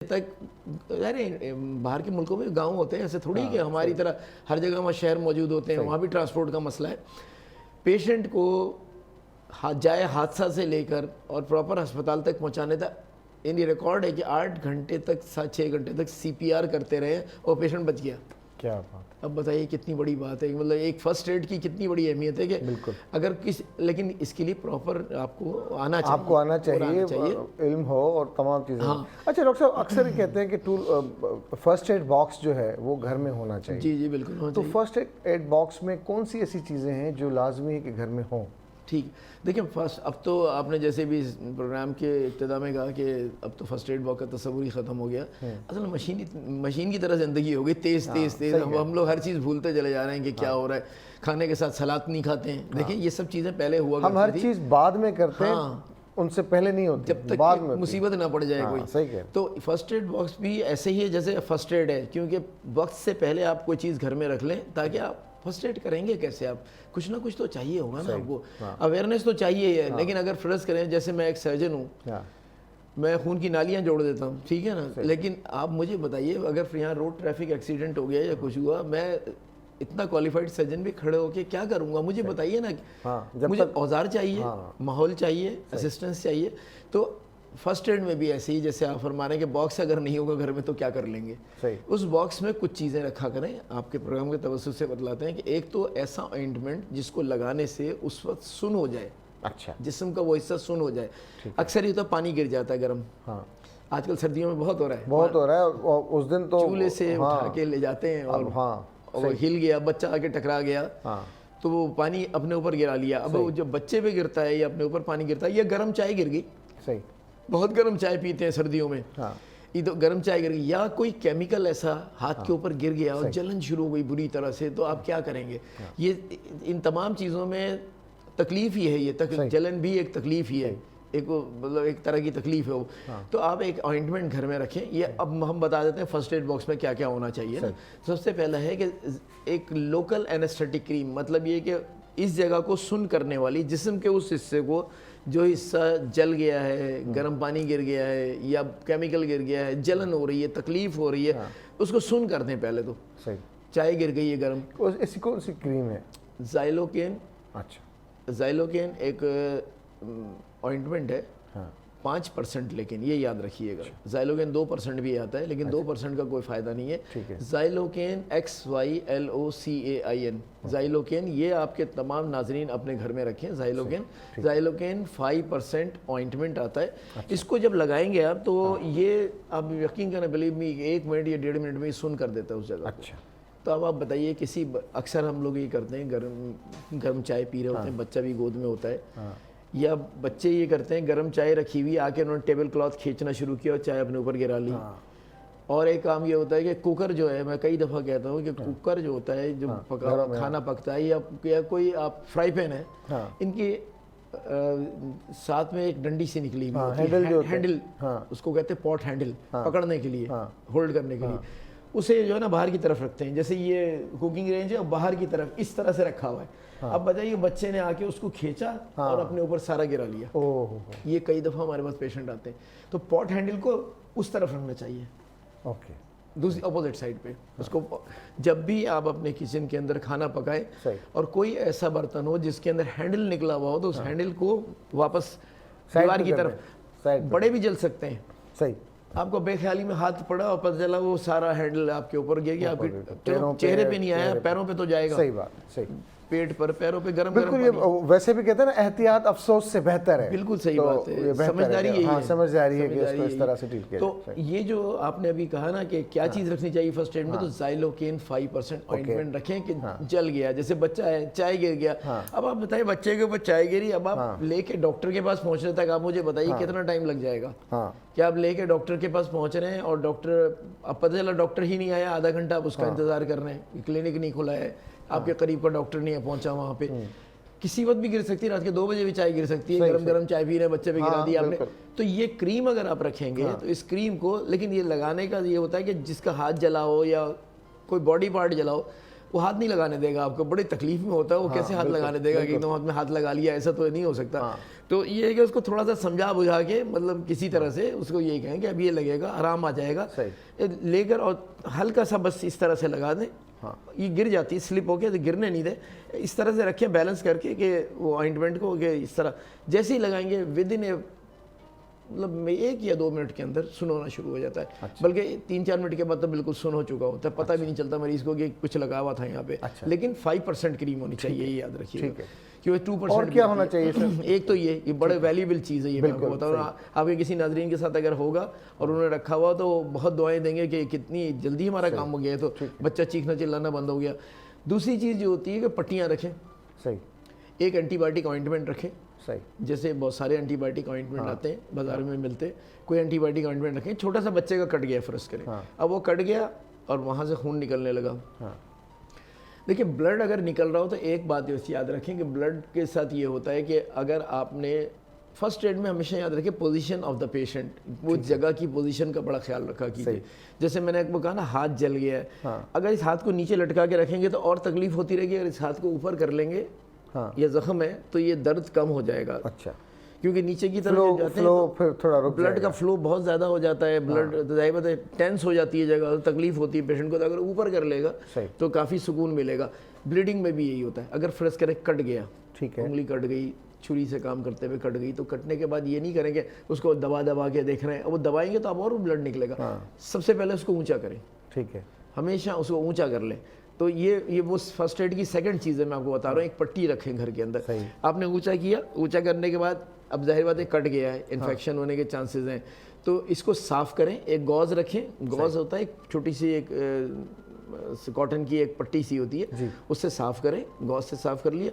تک یار باہر کے ملکوں میں گاؤں ہوتے ہیں ایسے تھوڑی کہ ہماری طرح ہر جگہ میں شہر موجود ہوتے ہیں, وہاں بھی ٹرانسپورٹ کا مسئلہ ہے. پیشنٹ کو جائے حادثہ سے لے کر اور پراپر ہسپتال تک پہنچانے تک یہ ریکارڈ ہے کہ 8 گھنٹے تک 6 گھنٹے تک CPR کرتے رہے اور پیشنٹ بچ گیا. کیا بات. اب بتائیے کتنی بڑی بات ہے, مطلب ایک فرسٹ ایڈ کی کتنی بڑی اہمیت ہے کہ بالکل اگر لیکن اس کے لیے پراپر آپ کو آنا چاہیے علم ہو اور تمام چیزیں. اچھا ڈاکٹر صاحب, اکثر یہ کہتے ہیں کہ فرسٹ ایڈ باکس جو ہے وہ گھر میں ہونا چاہیے. جی بالکل. تو فرسٹ ایڈ باکس میں کون سی ایسی چیزیں ہیں جو لازمی ہے کہ گھر میں ہوں؟ ٹھیک, دیکھیں فرسٹ, اب تو آپ نے جیسے بھی پروگرام کے ابتدا میں کہا کہ اب تو فرسٹ ایڈ باکس کا تصور ہی ختم ہو گیا. اصل مشین کی طرح زندگی ہو گئی, تیز. ہم لوگ ہر چیز بھولتے چلے جا رہے ہیں کہ کیا ہو رہا ہے. کھانے کے ساتھ سلاد نہیں کھاتے ہیں. دیکھیں یہ سب چیزیں پہلے ہوا ہم ہر چیز بعد میں کرتے ہیں, ان سے پہلے نہیں ہوتی, جب تک مصیبت نہ پڑ جائے کوئی. تو فرسٹ ایڈ باکس بھی ایسے ہی ہے جیسے فرسٹ ایڈ ہے, کیونکہ وقت سے پہلے آپ کوئی چیز گھر میں رکھ لیں تاکہ آپ فرسٹ ایڈ کریں گے کیسے, آپ کچھ نہ کچھ تو چاہیے ہوگا نا آپ کو, اویئرنیس تو چاہیے ہی ہے. لیکن اگر فرض کریں جیسے میں ایک سرجن ہوں, میں خون کی نالیاں جوڑ دیتا ہوں, ٹھیک ہے نا, لیکن آپ مجھے بتائیے اگر یہاں روڈ ٹریفک ایکسیڈنٹ ہو گیا یا کچھ ہوا, میں اتنا کوالیفائڈ سرجن بھی کھڑے ہو کے کیا کروں گا؟ مجھے بتائیے نا, مجھے اوزار چاہیے, ماحول چاہیے, اسسٹنس چاہیے. تو فرسٹ ایڈ میں بھی ایسے ہی جیسے آپ فرما رہے ہیں کہ باکس اگر نہیں ہوگا گھر میں تو کیا کر لیں گے. اس باکس میں کچھ چیزیں رکھا کریں. آپ کے پروگرام کے توسط سے بتلاتے ہیں کہ ایک تو ایسا آئنٹمنٹ جس کو لگانے سے اس وقت سن ہو جائے, اچھا جسم کا وہ حصہ سن ہو جائے. اکثر یہ تو پانی گر جاتا ہے گرم, آج کل سردیوں میں بہت ہو رہا ہے. اور اس دن تو چولہے سے اٹھا کے لے جاتے ہیں اور وہ ہل گیا, بچہ آ کے ٹکرا گیا تو وہ پانی اپنے اوپر گرا لیا. اب جب بچے پہ گرتا ہے یا اپنے اوپر پانی گرتا ہے, یا گرم چائے گر گئی, صحیح, بہت گرم چائے پیتے ہیں سردیوں میں, یہ تو گرم چائے گر گئی, یا کوئی کیمیکل ایسا ہاتھ کے اوپر گر گیا اور جلن شروع ہو گئی بری طرح سے, تو آپ کیا کریں گے؟ یہ ان تمام چیزوں میں تکلیف ہی ہے, یہ جلن بھی ایک تکلیف ہی ہے, ایک مطلب ایک طرح کی تکلیف ہے وہ. تو آپ ایک آئنٹمنٹ گھر میں رکھیں. یہ اب ہم بتا دیتے ہیں فرسٹ ایڈ باکس میں کیا کیا ہونا چاہیے. سب سے پہلا ہے کہ ایک لوکل اینستھیٹک کریم, مطلب یہ کہ اس جگہ کو سن کرنے والی, جسم کے اس حصے کو جو حصہ جل گیا ہے, گرم پانی گر گیا ہے یا کیمیکل گر گیا ہے, جلن ہو رہی ہے, تکلیف ہو رہی ہے, اس کو سن کر دیں پہلے تو. چائے گر گئی ہے گرم, ایسی کون سی کریم ہے؟ زائلوکین. اچھا, زائلوکین ایک آئنٹمنٹ ہے 5%, لیکن یہ یاد رکھیے گا, زائلوکین 2% بھی آتا ہے, لیکن 2% کا کوئی فائدہ نہیں ہے. زائلوکین XYLOCAIN, زائلوکین, یہ آپ کے تمام ناظرین اپنے گھر میں رکھیں. زائلوکین 5% آئنٹمنٹ آتا ہے. اس کو جب لگائیں گے آپ تو یہ آپ یقین کریں, بلیو می, 1 منٹ یا 1.5 منٹ میں سن کر دیتا ہے اس جگہ کو. تو اب آپ بتائیے, اکثر ہم لوگ یہ کرتے ہیں, گرم چائے پی رہے ہوتے ہیں, بچہ بھی گود میں ہوتا ہے, یا بچے یہ کرتے ہیں گرم چائے رکھی ہوئی, آ کے انہوں نے ٹیبل کلاتھ کھینچنا شروع کیا اور چائے اپنے اوپر گرا لی. اور ایک کام یہ ہوتا ہے کہ کوکر جو ہے, میں کئی دفعہ کہتا ہوں کہ کوکر جو ہوتا ہے, جو کھانا پکتا ہے, یا کوئی آپ فرائی پین ہے, ان کی ساتھ میں ایک ڈنڈی سی نکلی ہوئی ہینڈل, اس کو کہتے ہیں پاٹ ہینڈل, پکڑنے کے لیے, ہولڈ کرنے کے لیے, اسے جو ہے نا باہر کی طرف رکھتے ہیں. جیسے یہ کوکنگ رینج ہے, باہر کی طرف اس طرح سے رکھا ہوا ہے. اب بتائیے بچے نے آ کے اس کو کھینچا اور اپنے اوپر سارا گرا لیا. یہ کئی دفعہ ہمارے پاس پیشنٹ آتے ہیں. تو پاٹ ہینڈل کو اس طرف رکھنا چاہیے, دوسری اپوزٹ سائڈ پہ. اس کو جب بھی آپ اپنے کچن کے اندر کھانا پکائیں اور کوئی ایسا برتن ہو جس کے اندر ہینڈل نکلا ہوا ہو, تو اس ہینڈل کو واپس دیوار کی طرف, بڑے بھی جل سکتے ہیں. صحیح, آپ کو بے خیالی میں ہاتھ پڑا اور پتہ چلا وہ سارا ہینڈل آپ کے اوپر گر گیا, آپ کے چہرے پہ نہیں آیا, پیروں پہ تو جائے گا. صحیح بات, صحیح, پیٹ پر, پیروں پہ گرم بالکل. یہ ویسے بھی کہتے ہیں نا, احتیاط افسوس سے بہتر ہے. بالکل صحیح بات ہے, سمجھداری یہی ہے, سمجھداری ہے کہ اس کو اس طرح سے ڈیل کیا جائے. تو یہ جو آپ نے ابھی کہا نا کہ کیا چیز رکھنی چاہیے فرسٹ ایڈ میں, تو زائلوکین 5% آئنٹمنٹ رکھیں کہ جل گیا, جیسے بچہ ہے, چائے گر گیا. اب آپ بتائیں بچے کے اوپر چائے گری, اب آپ لے کے ڈاکٹر کے پاس پہنچنے تک آپ مجھے بتائیے کتنا ٹائم لگ جائے گا. کیا آپ لے کے ڈاکٹر کے پاس پہنچ رہے ہیں اور ڈاکٹر, اب پتہ چلا ڈاکٹر ہی نہیں آیا, آدھا گھنٹہ آپ اس کا انتظار کر رہے ہیں, کلینک نہیں کھلا ہے, آپ کے قریب کا ڈاکٹر نہیں ہے پہنچا وہاں پہ. کسی وقت بھی گر سکتی ہے, رات کے 2 بجے بھی چائے گر سکتی ہے, گرم چائے پی رہے ہیں, بچے پہ گرا دی آپ نے. تو یہ کریم اگر آپ رکھیں گے تو اس کریم کو, لیکن یہ لگانے کا یہ ہوتا ہے کہ جس کا ہاتھ جلا ہو یا کوئی باڈی پارٹ جلا ہو, وہ ہاتھ نہیں لگانے دے گا آپ کو, بڑی تکلیف میں ہوتا ہے وہ, کیسے ہاتھ لگانے دے گا کہ ایک دم ہاتھ میں ہاتھ لگا لیا, ایسا تو نہیں ہو سکتا. تو یہ ہے کہ اس کو تھوڑا سا سمجھا بجھا کے مطلب کسی طرح سے اس کو یہی کہیں کہ اب یہ لگے گا, آرام آ جائے گا, لے کر اور ہلکا سا بس اس طرح سے لگا دیں. یہ گر جاتی ہے, سلپ ہو کے, تو گرنے نہیں دیں, اس طرح سے رکھیں بیلنس کر کے کہ وہ آئنٹمنٹ کو کہ اس طرح جیسے ہی لگائیں گے ود ان مطلب 1 یا 2 منٹ کے اندر سن ہونا شروع ہو جاتا ہے. بلکہ 3-4 منٹ کے بعد تو بالکل سن ہو چکا ہوتا ہے, پتہ بھی نہیں چلتا مریض کو کہ کچھ لگا ہوا تھا یہاں پہ. لیکن 5% کریم ہونی چاہیے, یہ یاد رکھیے, کیونکہ 2% اور کیا ہونا چاہیے سر؟ ایک تو یہ بڑے ویلیبل چیز ہے, یہ میں آپ کو بتاؤں. آپ کے کسی ناظرین کے ساتھ اگر ہوگا اور انہوں نے رکھا ہوا تو وہ بہت دعائیں دیں گے کہ کتنی جلدی ہمارا کام ہو گیا ہے, تو بچہ چیخنا چلانا بند ہو گیا. دوسری چیز جو ہوتی ہے کہ پٹیاں رکھیں, ایک اینٹی بایوٹک آئنٹمنٹ رکھیں. جیسے بہت سارے اینٹی بایوٹک آئنٹمنٹ آتے ہیں بازار میں ملتے, کوئی اینٹی بایوٹک آئنٹمنٹ رکھیں. چھوٹا سا بچے کا کٹ گیا فرض کریں, اب وہ کٹ گیا اور وہاں سے خون نکلنے لگا. دیکھیں بلڈ اگر نکل رہا ہو تو ایک بات یاد رکھیں کہ بلڈ کے ساتھ یہ ہوتا ہے کہ اگر آپ نے فرسٹ ایڈ میں ہمیشہ یاد رکھیں پوزیشن آف دا پیشنٹ, وہ جگہ کی پوزیشن کا بڑا خیال رکھا کیجیے. جیسے میں نے ایک کو کہا نا ہاتھ جل گیا ہے, اگر اس ہاتھ کو نیچے لٹکا کے رکھیں گے تو اور تکلیف ہوتی رہے گی, اگر اس ہاتھ کو اوپر کر لیں گے یہ زخم ہے تو یہ درد کم ہو جائے گا. اچھا, کیونکہ نیچے کی طرف جاتے ہیں بلڈ کا فلو بہت زیادہ ہو جاتا ہے, بلڈ ظاہر بات ہے ٹینس ہو جاتی ہے جگہ, تکلیف ہوتی ہے پیشنٹ کو. تو اگر اوپر کر لے گا تو کافی سکون ملے گا. بلیڈنگ میں بھی یہی ہوتا ہے, اگر فرض کریں کٹ گیا, انگلی کٹ گئی, چھری سے کام کرتے ہوئے کٹ گئی, تو کٹنے کے بعد یہ نہیں کریں کہ اس کو دبا کے دیکھ رہے ہیں, وہ دبائیں گے تو اب اور بلڈ نکلے گا. سب سے پہلے اس کو اونچا کریں, ٹھیک ہے, ہمیشہ اس کو اونچا کر لیں. تو یہ وہ فرسٹ ایڈ کی سیکنڈ چیز ہے میں آپ کو بتا رہا ہوں. ایک پٹی رکھیں گھر کے اندر, آپ نے اونچا کیا, اونچا کرنے کے بعد اب ظاہر بات ہے کٹ گیا ہے, انفیکشن ہونے کے چانسز ہیں, تو اس کو صاف کریں. ایک گوز رکھیں, گوز ہوتا ہے ایک چھوٹی سی ایک کاٹن کی ایک پٹی سی ہوتی ہے, اس سے صاف کریں, گوز سے صاف کر لیا.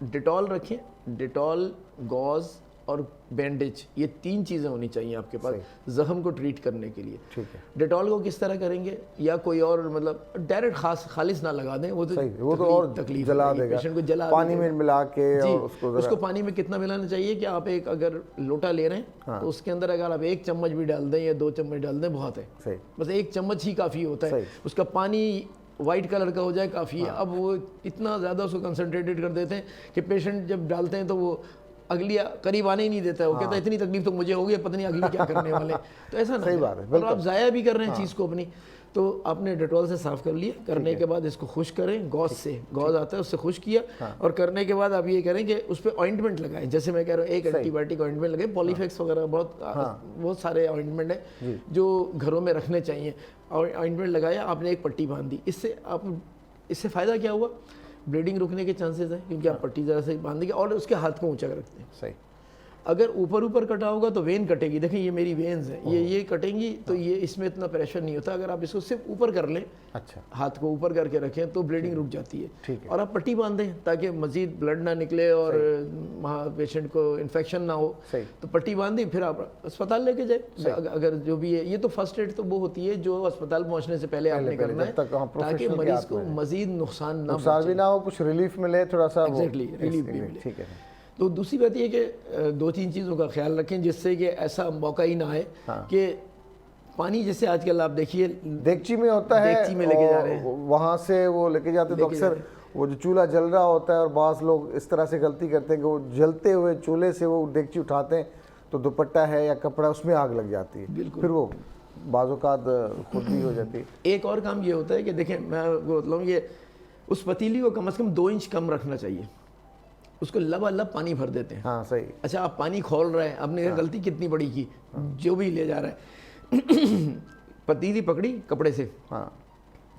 ڈیٹول رکھیں, ڈیٹول, گوز اور بینڈیج, یہ 3 چیزیں ہونی چاہیے آپ کے پاس زخم کو ٹریٹ کرنے کے لیے. ڈیٹول کو کس طرح کریں گے, یا کوئی اور مطلب ڈائریکٹ خالص نہ لگا دیں, وہ تو اور تکلیف جلا دے گا, پیشنٹ کو جلا پانی میں ملا کے. اس کو پانی میں کتنا ملانا چاہیے کہ آپ ایک اگر لوٹا لے رہے ہیں تو اس کے اندر اگر آپ 1 چمچ بھی ڈال دیں یا 2 چمچ ڈال دیں بہت ہے, بس 1 چمچ ہی کافی ہوتا ہے. اس کا پانی وائٹ کلر کا ہو جائے کافی ہے. اب وہ اتنا زیادہ اس کو کنسنٹریٹڈ کر دیتے ہیں کہ پیشنٹ جب ڈالتے ہیں تو وہ اگلی قریب آنے ہی نہیں دیتا ہے, وہ کہتا ہے اتنی تکلیف تو مجھے ہوگی, پتہ نہیں اگلی کیا کرنے والے. تو ایسا نہ ہے, اور آپ ضائع بھی کر رہے ہیں چیز کو اپنی. تو آپ نے ڈیٹول سے صاف کر لیا, کرنے کے بعد اس کو خشک کریں, گوز سے, گوز آتا ہے اس سے خشک کیا, اور کرنے کے بعد آپ یہ کریں کہ اس پہ آئنٹمنٹ لگائیں. جیسے میں کہہ رہا ہوں ایک اینٹی بایوٹک آئنٹمنٹ لگائیں, پولیفیکس وغیرہ بہت سارے آئنٹمنٹ ہیں جو گھروں میں رکھنے چاہیے. اور آئنٹمنٹ لگایا آپ نے, ایک پٹی باندھ دی, اس سے فائدہ کیا ہوا, بلیڈنگ رکنے کے چانسز ہیں کیونکہ آپ پٹی ذرا سے باندھ دیں گے اور اس کے ہاتھ کو اونچا کر رکھتے ہیں. صحیح. اگر اوپر کٹا ہوگا تو وین کٹے گی, دیکھیں یہ میری وینز ہیں, یہ کٹیں گی تو یہ اس میں اتنا پریشر نہیں ہوتا. اگر آپ اس کو صرف اوپر کر لیں, اچھا, ہاتھ کو اوپر کر کے رکھیں تو بلیڈنگ رک جاتی ہے. اور آپ پٹی باندھ دیں تاکہ مزید بلڈ نہ نکلے اور وہاں پیشنٹ کو انفیکشن نہ ہو. تو پٹی باندھ دیں, پھر آپ اسپتال لے کے جائیں. اگر جو بھی ہے, یہ تو فرسٹ ایڈ تو وہ ہوتی ہے جو اسپتال پہنچنے سے پہلے آپ نے کرنا ہے تاکہ مریض کو مزید نقصان نہ ہو, کچھ ریلیف ملے تھوڑا سا. ایگزیکٹلی, ریلیف بھی ملے. ٹھیک ہے. تو دوسری بات یہ کہ 2-3 چیزوں کا خیال رکھیں جس سے کہ ایسا موقع ہی نہ آئے کہ پانی جیسے آج کل آپ دیکھیے دیگچی میں ہوتا ہے, دیگچی میں لے کے جا رہے ہیں, وہاں سے وہ لے کے جاتے, تو اکثر وہ جو چولہا جل رہا ہوتا ہے اور بعض لوگ اس طرح سے غلطی کرتے ہیں کہ وہ جلتے ہوئے چولہے سے وہ دیگچی اٹھاتے ہیں تو دوپٹہ ہے یا کپڑا اس میں آگ لگ جاتی ہے, پھر وہ بعض اوقات خود بھی ہو جاتی ہے. ایک اور کام یہ ہوتا ہے کہ دیکھیں میں بتلاؤں, یہ اس پتیلی کو کم از کم 2 انچ کم رکھنا چاہیے, اس کو لب پانی بھر دیتے ہیں. ہاں صحیح. اچھا, آپ پانی کھول رہے ہیں, آپ نے غلطی کتنی بڑی کی, جو بھی لے جا رہا ہے, پتیلی پکڑی کپڑے سے,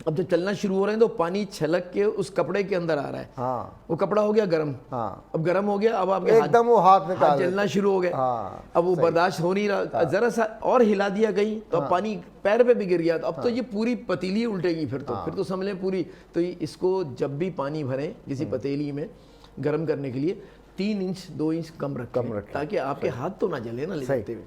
اب جب چلنا شروع ہو رہے ہیں تو پانی چھلک کے اس کپڑے کے اندر آ رہا ہے, وہ کپڑا ہو گیا گرم, اب گرم ہو گیا, اب آپ کے ایک دم وہ ہاتھ میں جلنا شروع ہو گیا, اب وہ برداشت ہو نہیں رہا, ذرا سا اور ہلا دیا کہیں تو اب پانی پیر پہ بھی گر گیا, اب تو یہ پوری پتیلی الٹے گی, پھر تو سمجھ لیں پوری. تو اس کو جب بھی پانی بھریں کسی پتیلی میں گرم کرنے کے لیے 3 انچ 2 انچ کم رکھیں تاکہ آپ کے ہاتھ تو نہ جلے نا لے جاتے ہوئے.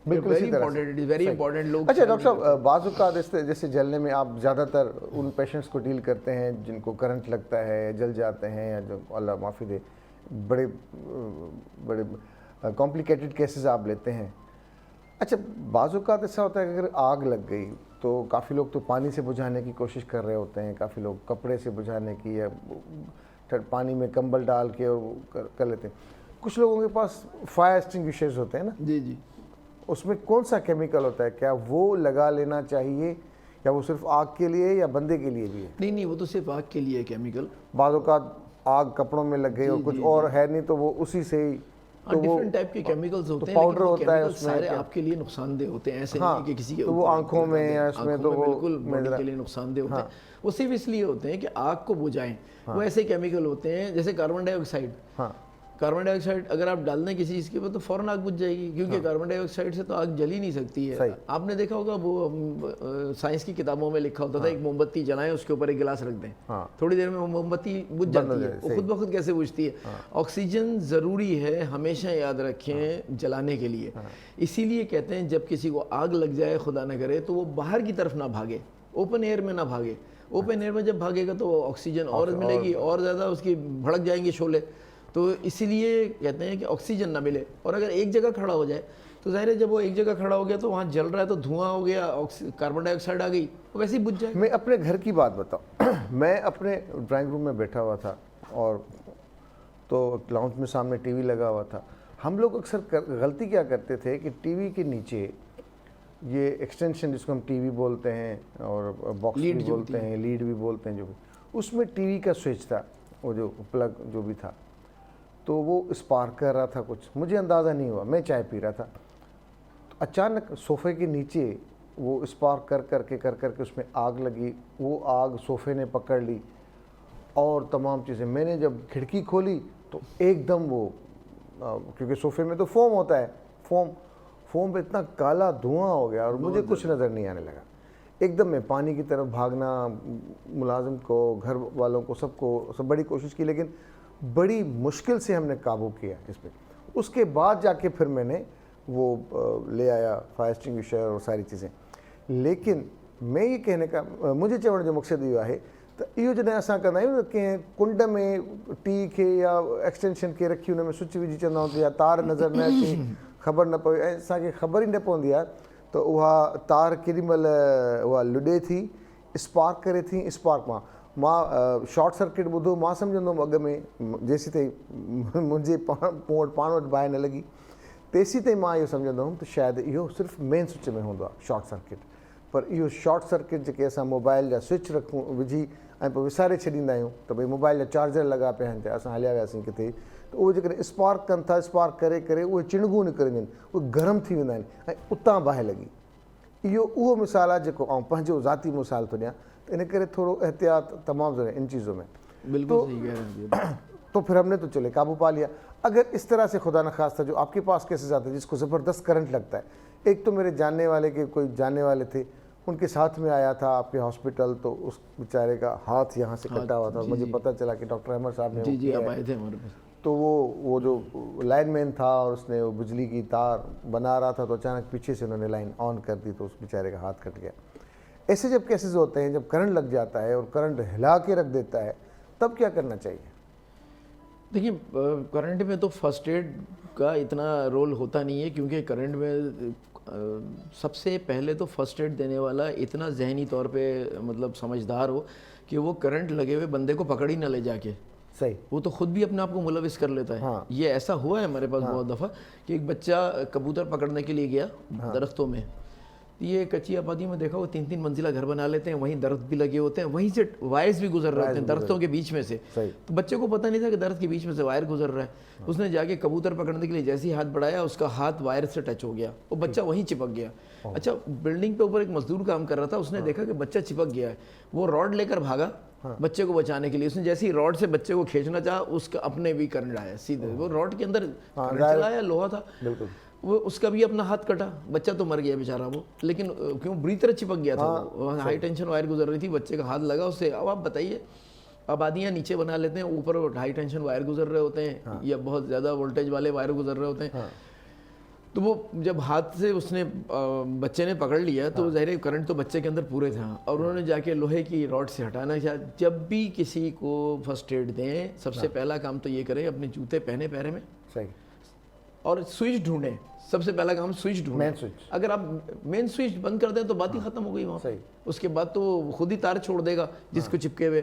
بالکل ویری امپورٹنٹ. لوگ اچھا ڈاکٹر صاحب, بعض اوقات جیسے جلنے میں آپ زیادہ تر ان پیشنٹس کو ڈیل کرتے ہیں جن کو کرنٹ لگتا ہے, جل جاتے ہیں, یا جو اللہ معافی دے بڑے کمپلیکیٹڈ کیسز آپ لیتے ہیں. اچھا, بعض اوقات ایسا ہوتا ہے کہ اگر آگ لگ گئی تو کافی لوگ تو پانی سے بجھانے کی کوشش کر رہے ہوتے ہیں, کافی لوگ کپڑے سے بجھانے کی یا پانی میں کمبل ڈال کے اور کر لیتے ہیں. کچھ لوگوں کے پاس فائر ایکسٹنگوشرز ہوتے ہیں نا, جی جی, اس میں کون سا کیمیکل ہوتا ہے, کیا وہ لگا لینا چاہیے یا وہ صرف آگ کے لیے یا بندے کے لیے بھی ہے؟ نہیں وہ تو صرف آگ کے لیے ہے کیمیکل. بعض اوقات آگ کپڑوں میں لگ گئی اور کچھ اور ہے نہیں تو وہ اسی سے ہی ڈفرنٹ ٹائپ کے کیمیکلز ہوتے ہیں, پاؤڈر ہوتا ہے اس میں, سارے آپ کے لیے نقصان دہ ہوتے ہیں, ایسے نہیں کہ کسی کے وہ آنکھوں میں یا اس میں تو وہ بالکل باڈی کے لیے نقصان دہ ہوتے ہیں. وہ صرف اس لیے ہوتے ہیں کہ آگ کو بجھائیں. وہ ایسے کیمیکل ہوتے ہیں جیسے کاربن ڈائی آکسائڈ. کاربن ڈائی آکسائڈ اگر آپ ڈال دیں کسی چیز کے اوپر تو فوراً آگ بجھ جائے گی, کیونکہ کاربن ڈائی آکسائڈ سے تو آگ جل ہی نہیں سکتی ہے. آپ نے دیکھا ہوگا وہ سائنس کی کتابوں میں لکھا ہوتا تھا ایک موم بتی جلائیں, اس کے اوپر ایک گلاس رکھ دیں, تھوڑی دیر میں وہ موم بتی بجھ جاتی ہے. وہ خود بخود کیسے بجھتی ہے؟ آکسیجن ضروری ہے, ہمیشہ یاد رکھیں, جلانے کے لیے. اسی لیے کہتے ہیں جب کسی کو آگ لگ جائے خدا نہ کرے تو وہ باہر کی طرف نہ بھاگے, اوپن ایئر میں نہ بھاگے. اوپن ایئر میں جب بھاگے گا تو آکسیجن اور ملے گی, اور زیادہ اس کی بھڑک جائیں گے شعلے. تو اسی لیے کہتے ہیں کہ آکسیجن نہ ملے. اور اگر ایک جگہ کھڑا ہو جائے تو ظاہر ہے جب وہ ایک جگہ کھڑا ہو گیا تو وہاں جل رہا ہے تو دھواں ہو گیا, کاربن ڈائی آکسائڈ آ گئی, وہ ویسے ہی بجھ جائے. میں اپنے گھر کی بات بتاؤں, میں اپنے ڈرائنگ روم میں بیٹھا ہوا تھا اور تو لاؤنج میں سامنے ٹی وی لگا ہوا تھا. ہم لوگ اکثر غلطی کیا کرتے تھے کہ ٹی وی کے نیچے یہ ایکسٹینشن جس کو ہم ٹی وی بولتے ہیں اور باکس بھی بولتے ہیں, لیڈ بھی بولتے ہیں, جو بھی اس میں ٹی وی کا سوئچ تھا, وہ جو پلگ جو بھی تھا, تو وہ اسپارک کر رہا تھا. کچھ مجھے اندازہ نہیں ہوا, میں چائے پی رہا تھا, تو اچانک صوفے کے نیچے وہ اسپارک کر کے اس میں آگ لگی. وہ آگ صوفے نے پکڑ لی اور تمام چیزیں. میں نے جب کھڑکی کھولی تو ایک دم وہ, کیونکہ صوفے میں تو فوم ہوتا ہے, فوم پہ اتنا کالا دھواں ہو گیا اور مجھے کچھ نظر نہیں آنے لگا. ایک دم میں پانی کی طرف بھاگنا, ملازم کو, گھر والوں کو, سب بڑی کوشش کی, لیکن بڑی مشکل سے ہم نے قابو کیا اس پہ. اس کے بعد جا کے پھر میں نے وہ لے آیا فائر ایکسٹنگوشر اور ساری چیزیں. لیکن میں یہ کہنے کا مجھے چوڑ جو مقصد یہ ہے تو یہ جو ایسا کرنا ہے کہ کنڈ میں ٹی کے یا ایکسٹینشن کے رکھی ان میں سوئچ وجھی چوندہ ہوں یا تار نظر نہ اچے, خبر نہ پوے, ایسا کہ خبر ہی نہ پوندی ہے تو وہ تار کیڈی مل وہ لڈے تھی, اسپارک کرے تھی. اسپارک मां शॉर्ट सर्किट ॿुधो, मां सम्झंदो हुउमि अॻु में जेसीं ताईं मुंहिंजे पाण वटि बाहि न लॻी तेसीं ताईं मां इहो सम्झंदो हुउमि त शायदि इहो सिर्फ़ु मेन स्विच में हूंदो आहे शॉर्ट सर्किट. पर इहो शॉर्ट सर्किट जेके असां मोबाइल जा स्विच रखूं विझी ऐं पोइ विसारे छॾींदा आहियूं त भई मोबाइल जा चार्जर लॻा पिया आहिनि, असां हलिया वियासीं किथे, त उहे जेकॾहिं स्पार्क कनि था, स्पार्क करे करे उहे चिणगूं निकिरंदियूं आहिनि, उहे गरम थी वेंदा आहिनि ऐं उतां बाहि लॻी. उहो मिसाल आहे जेको आउं पंहिंजो ज़ाती मिसाल थो ॾियां. तो इन करे थोड़ो एहतियात तमाम ज़रूरी इन चीज़ों में. बिल्कुल सही कह रहे हैं. तो फिर हमने तो चले काबू पा लिया. अगर इस तरह से खुदा न खास्ता जो आपके पास केसेस आते हैं जिसको ज़बरदस्त करंट लगता है, एक तो मेरे जानने वाले के कोई जानने वाले थे, उनके साथ में आया था आपके हॉस्पिटल, तो उस बेचारे का हाथ यहाँ से कटा हुआ था. मुझे पता चला कि डॉक्टर अहमद साहब ने जी आप आए थे हमारे पास. तो वो जो लाइन मैन था और उसने वो बिजली की तार बना रहा था, तो अचानक पीछे से उन्होंने लाइन ऑन कर दी, तो उस बेचारे का हाथ कट गया. ऐसे जब केसेस होते हैं, जब करंट लग जाता है और करंट हिला के रख देता है, तब क्या करना चाहिए? देखिए करंट में तो फर्स्ट एड का इतना रोल होता नहीं है, क्योंकि करंट में सबसे पहले तो फर्स्ट एड देने वाला इतना जहनी तौर पे मतलब समझदार हो कि वो करंट लगे हुए बंदे को पकड़ ही ना ले जाके. सही, वो तो खुद भी अपने आप को मुलविस कर लेता है. हाँ. ये ऐसा हुआ है हमारे पास बहुत दफ़ा कि एक बच्चा कबूतर पकड़ने के लिए गया दरख्तों में. ये कच्ची आबादी में देखा वो 3-3 मंजिला घर बना लेते हैं, वहीं दरख्त भी लगे होते हैं, वहीं से वायर्स भी गुजर रहे होते हैं दरख्तों के बीच में से. तो बच्चे को पता नहीं था कि दरख्त के बीच में से वायर गुजर रहा है. उसने जाके कबूतर पकड़ने के लिए जैसे ही हाथ बढ़ाया, उसका हाथ वायर से टच हो गया, वो बच्चा वहीं चिपक गया. अच्छा, बिल्डिंग पे ऊपर एक मजदूर काम कर रहा था, उसने देखा कि बच्चा चिपक गया है, वो रॉड लेकर भागा बच्चे को बचाने के लिए. उसने जैसे ही रॉड से बच्चे को खींचना चाहा, उसका अपने भी करंट आया सीधे. वो रॉड के अंदर करंट चलाया, लोहा था, वो उसका भी अपना हाथ कटा, बच्चा तो मर गया बेचारा वो, लेकिन क्यों बुरी तरह चिपक गया था. हाई टेंशन वायर गुजर रही थी, बच्चे का हाथ लगा उससे. अब आप बताइए, आबादियाँ नीचे बना लेते हैं, ऊपर हाई टेंशन वायर गुजर रहे होते हैं या बहुत ज़्यादा वोल्टेज वाले वायर गुजर रहे होते हैं. तो वो जब हाथ से उसने बच्चे ने पकड़ लिया तो ज़ाहिर करंट तो बच्चे के अंदर पूरे था, और उन्होंने जाके लोहे की रॉड से हटाना चाहा. जब भी किसी को फर्स्ट एड दें, सबसे पहला काम तो ये करें, अपने जूते पहने पैरे में, सही, اور سوئچ ڈھونڈیں. سب سے پہلا کام سوئچ ڈھونڈیں. مین سوئچ. اگر آپ مین سوئچ بند کر دیں تو بات ہی ختم ہو گئی وہاں. صحیح. اس کے بعد تو وہ خود ہی تار چھوڑ دے گا جس کو چپکے ہوئے.